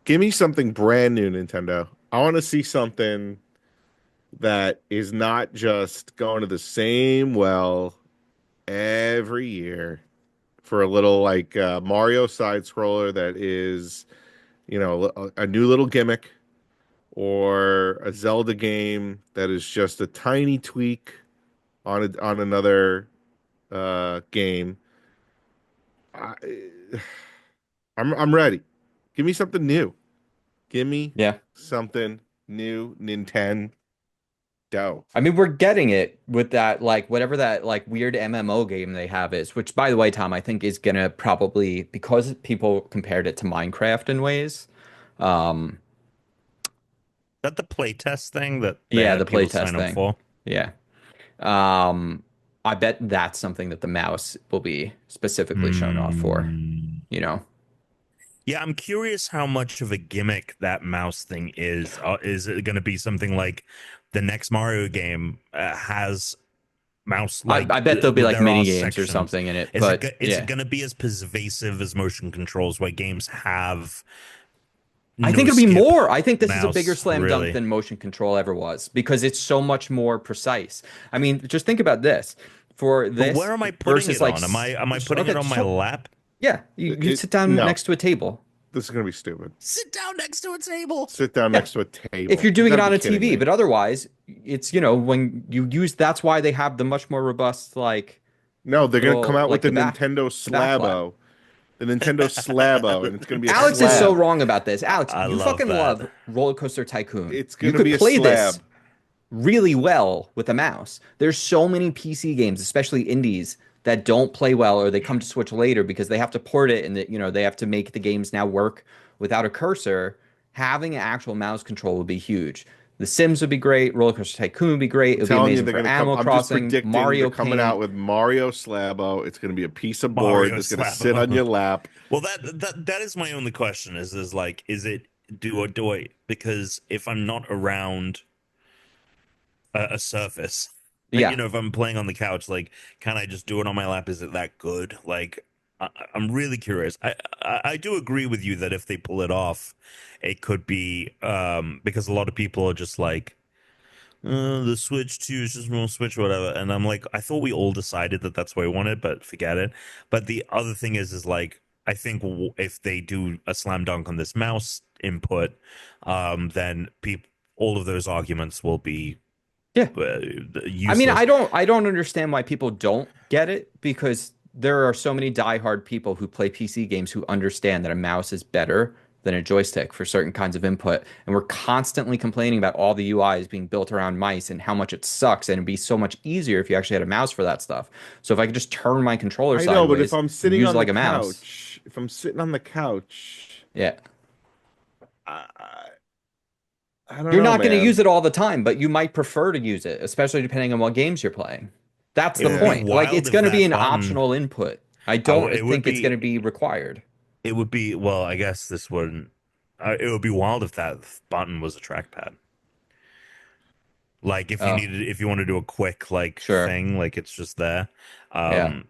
Give me something brand new, Nintendo. I want to see something that is not just going to the same well every year for a little like Mario side scroller that is, a new little gimmick, or a Zelda game that is just a tiny tweak on another game. I, I'm ready. Give me something new. Give me Yeah. something new, Nintendo. I mean, we're getting it with that, like, whatever that, like, weird MMO game they have is, which, by the way, Tom, I think is gonna probably, because people compared it to Minecraft in ways. Um, That the playtest thing that they yeah, the had people playtest sign up thing. for? Yeah. Um, I bet that's something that the mouse will be specifically shown off for, Hmm. you know? Yeah, I'm curious how much of a gimmick that mouse thing is. Is it going to be something like the next Mario game has mouse I bet there'll be like there mini are games or sections? something in it, but Is it yeah. going to be as pervasive as motion controls where games have I think no it'll be skip more. I think this is a bigger mouse? slam dunk Really? than motion control ever was because it's so much more precise. I mean, just think about this. For But this where am I putting versus it like, on? Am I putting it okay, on my so lap? yeah, you It sit down no, next to a table. this is gonna be stupid. Sit down next to a table. Sit down Yeah, next to a if table. you're You doing it gotta be on a kidding TV, me. but otherwise, it's when you use. That's why they have the much more robust like No, they're gonna come little out with like the back flap. The Nintendo Slabo, and it's gonna be a Alex is so slab. wrong about this. Alex, I you love fucking that. love Roller Coaster Tycoon. It's You gonna could be a play this slab. really well with a mouse. There's so many PC games, especially indies, that don't play well or they come to Switch later because they have to port it and they have to make the games now work without a cursor. Having an actual mouse control would be huge. The Sims would be great. Roller Coaster Tycoon would be great. I'm It would be telling you, amazing they're for gonna come. Animal I'm just Crossing, predicting they're Mario coming Paint. out with Mario Slabo. It's gonna be a piece of board Mario that's gonna sit on slap. your lap. Well, that is my only question. Is like, is it do I because if I'm not around a surface, Yeah. if I'm playing on the couch, like, can I just do it on my lap? Is it that good? Like, I'm really curious. I do agree with you that if they pull it off, it could be because a lot of people are just like, the Switch 2 is just more Switch, whatever. And I'm like, I thought we all decided that that's what we wanted, but forget it. But the other thing is like, I think if they do a slam dunk on this mouse input, then people, all of those arguments will be Yeah. I mean, useless. I don't understand why people don't get it because there are so many diehard people who play PC games who understand that a mouse is better than a joystick for certain kinds of input. And we're constantly complaining about all the UIs being built around mice and how much it sucks. And it'd be so much easier if you actually had a mouse for that stuff. So if I could just turn my controller I know, but if sideways I'm and sitting use it on the like a mouse, couch, if I'm sitting on the couch, yeah. I, I don't You're know, not going to man. use it all the time, but you might prefer to use it, especially depending on what games you're playing. That's It the would be Yeah. point. Like wild it's if going to be that an button. optional input. I It don't would think it's going be. to be required. It would be. Well, I guess this wouldn't. It would be wild if that button was a trackpad. Like Oh, if you want to do a quick like sure. thing, like it's just there. Yeah. Um,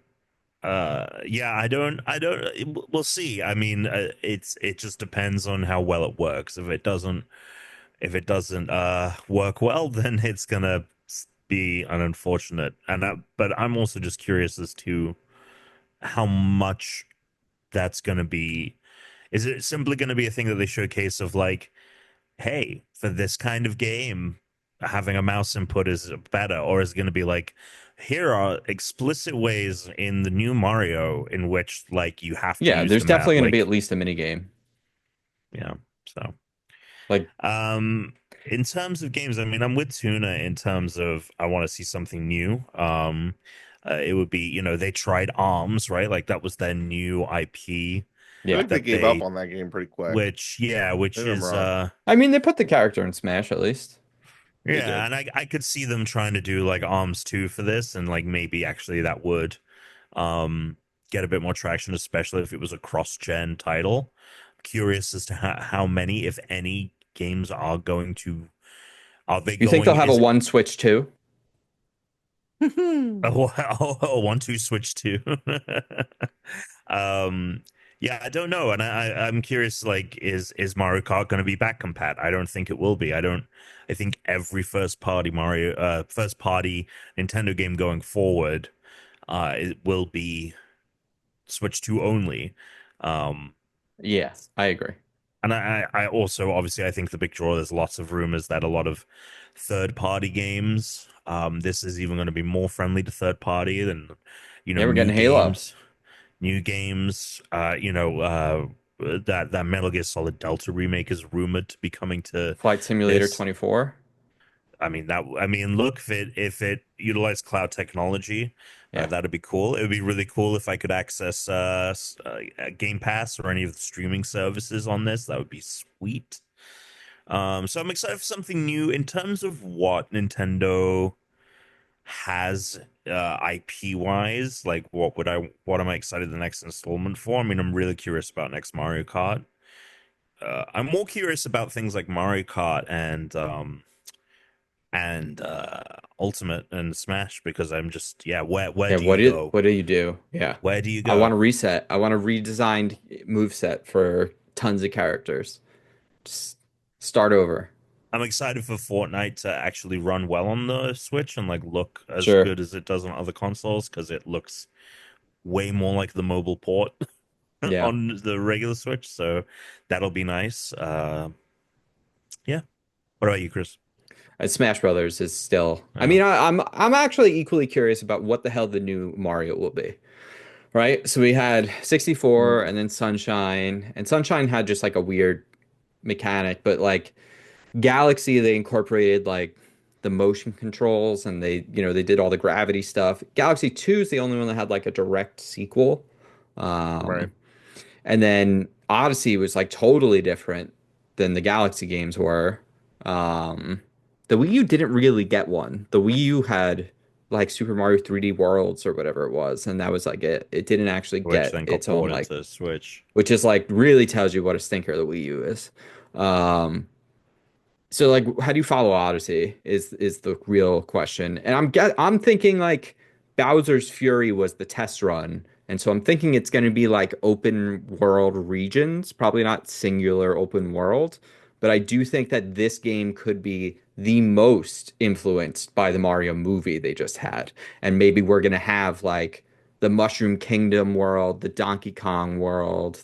yeah, we'll see. I mean, it just depends on how well it works. If it doesn't work well, then it's gonna be an unfortunate. But I'm also just curious as to how much that's gonna be. Is it simply gonna be a thing that they showcase of like, hey, for this kind of game, having a mouse input is better, or is it going to be like, here are explicit ways in the new Mario in which like you have to Yeah, use the there's map, definitely going to be at like, least a mini game. yeah. So, Like, in terms of games, I mean, I'm with Tuna in terms of I want to see something new. It would be, they tried Arms, right? Like that was their new IP I feel yeah. like they that gave up on that game pretty quick. which Maybe I'm is wrong. I mean, they put the character in Smash at least. They Yeah, did. and I could see them trying to do like Arms 2 for this, and like maybe actually that would um get a bit more traction, especially if it was a cross-gen title. Curious as to how many, if any, games are they You think they'll going have a is it one Switch too? a 1-2 switch too? um yeah, I don't know. And I'm curious, like, is Mario Kart going to be back compat? I don't think it will be. I think every first party Nintendo game going forward, it will be Switch 2 only. Um, Yeah, I agree. and I also, obviously, I think the big draw, there's lots of rumors that a lot of third party games, this is even going to be more friendly to third party than, Yeah, we're new getting Halo. games, new games, that Metal Gear Solid Delta remake is rumored to be coming to Flight Simulator this. 24. I mean, look, if it utilized cloud technology, Yeah. that'd be cool. It would be really cool if I could access Game Pass or any of the streaming services on this. That would be sweet. So I'm excited for something new in terms of what Nintendo has IP wise. Like, what am I excited the next installment for? I mean, I'm really curious about next Mario Kart. I'm more curious about things like Mario Kart and Ultimate and Smash because I'm just where Yeah, do you go? what do you do? Yeah. Where do you I want go? to reset. I want a redesigned move set for tons of characters. Just start over. I'm excited for Fortnite to actually run well on the Switch and like look as Sure. good as it does on other consoles because it looks way more like the mobile port Yeah. on the regular Switch. So that'll be nice. Yeah. What about you, Chris? Smash Brothers is still. I Yeah. mean, I'm actually equally curious about what the hell the new Mario will be. Right? So we had 64 Mm. and then Sunshine, and Sunshine had just like a weird mechanic, but like Galaxy, they incorporated like the motion controls and they did all the gravity stuff. Galaxy 2 is the only one that had like a direct sequel. Right. Um, and then Odyssey was like totally different than the Galaxy games were. Um, the Wii U didn't really get one. The Wii U had like Super Mario 3D Worlds or whatever it was, and that was like it. It didn't actually Which get then got its own ported like, to Switch. which is like really tells you what a stinker the Wii U is. Um, so like, how do you follow Odyssey is the real question. And I'm thinking like Bowser's Fury was the test run, and so I'm thinking it's going to be like open world regions, probably not singular open world, but I do think that this game could be the most influenced by the Mario movie they just had, and maybe we're going to have like the Mushroom Kingdom world, the Donkey Kong world,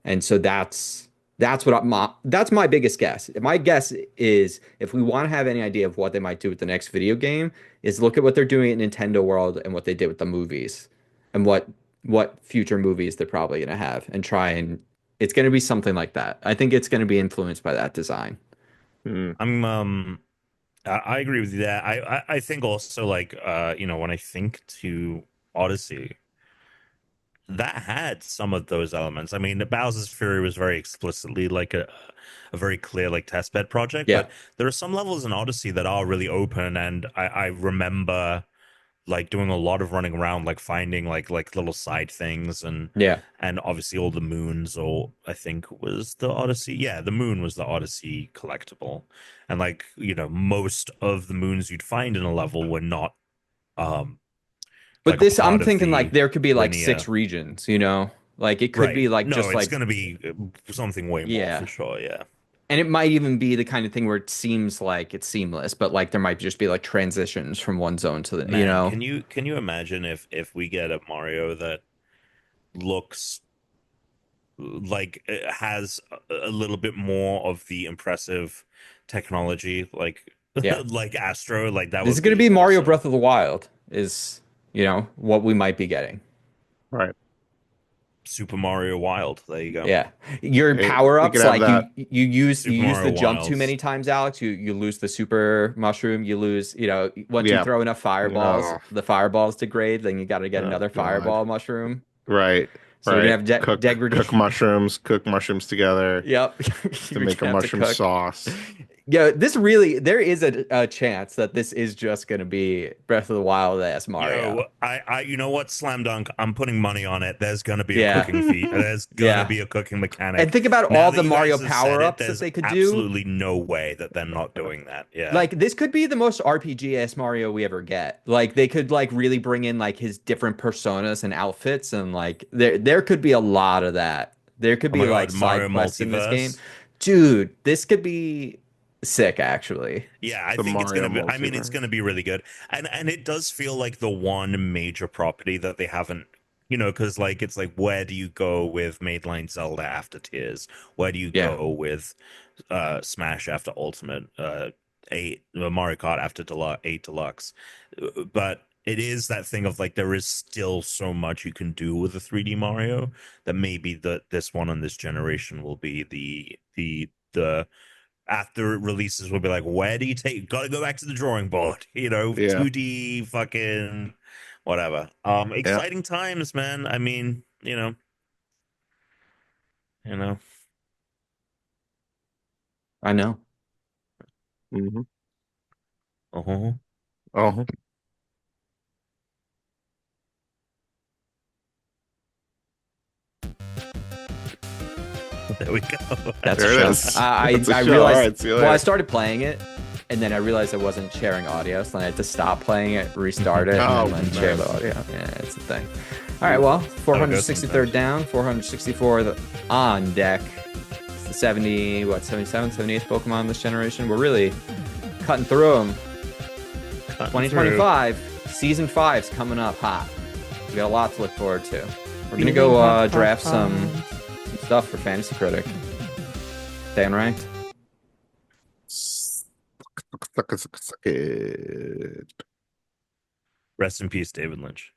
and so that's my biggest guess. My guess is if we want to have any idea of what they might do with the next video game, is look at what they're doing at Nintendo World and what they did with the movies, and what future movies they're probably going to have, and try and it's going to be something like that. I think it's going to be influenced by that design. Mm. I agree with you there. I think also like when I think to Odyssey, that had some of those elements. I mean, the Bowser's Fury was very explicitly like a very clear like testbed project, Yeah, but there are some levels in Odyssey that are really open, and I remember like doing a lot of running around, like finding like little side things, yeah. and obviously all the moons, or I think was the Odyssey. Yeah, the moon was the Odyssey collectible, and like most of the moons you'd find in a level were not um But like a this, I'm part of thinking like the there could be like linear. six regions, you know? Like it could Right. be like No, just it's like, going to be something way more for yeah. sure. Yeah. And it might even be the kind of thing where it seems like it's seamless, but like there might just be like transitions from one zone to the, you Man, know? can you imagine if we get a Mario that looks like it has a little bit more of the impressive technology like Yeah. like Astro, like that This is would going to be be Mario awesome. Breath of the Wild is, what we might be getting. Right. Super Mario Wild. There you go. Yeah. Your We could power-ups, have like that. you Super use the Mario jump too Wilds. many times, Alex. You lose the super mushroom, you lose, once you Yeah. throw enough fireballs, Oh, the fireballs degrade, then you got to get oh another God. fireball mushroom. Right. So you're Right. gonna have Cook mushrooms together Yep. to You're make a gonna have to mushroom cook. sauce. Yeah, there is a chance that this is just gonna be Breath of the Wild as Mario. Yo, you know what? Slam dunk. I'm putting money on it. There's gonna be a Yeah. cooking feat. There's gonna Yeah. be a cooking And mechanic. think about Now all that the you Mario guys have said it, power-ups that there's they could do. absolutely no way that they're not doing that. Yeah. Like this could be the most RPG-esque Mario we ever get. Like they could like really bring in like his different personas and outfits, and like there could be a lot of that. There could Oh my be like God, side Mario quests in this game. Multiverse. Dude, this could be sick actually. Yeah, I The think it's Mario gonna be. I mean, it's multiverse. gonna be really good, and it does feel like the one major property that they haven't. Because like it's like where do you go with Mainline Zelda after Tears? Where do you Yeah. go with Smash after Ultimate? Mario Kart after Deluxe, 8 Deluxe. But it is that thing of like there is still so much you can do with a 3D Mario that maybe this one on this generation will be the after it releases will be like, where do you take? Got to go back to the drawing board, Yeah. 2D fucking whatever. Exciting times, man. I mean, I know. Mm-hmm. Uh-huh. Oh, There we go. That's There a it show. is. I That's a show. realized. All right, see you well, I later. started playing it, and then I realized I wasn't sharing audio, so then I had to stop playing it, restart it, Oh, and then share the nice. audio. Yeah, it's a thing. All right, well, 463rd down, 464 on deck. It's the 77th, 78th Pokemon this generation. We're really cutting through them. 2025, Season 5's coming up hot. We got a lot to look forward to. We're going to go draft some stuff for Fantasy Critic. Stay unranked. Suck it. Rest in peace, David Lynch.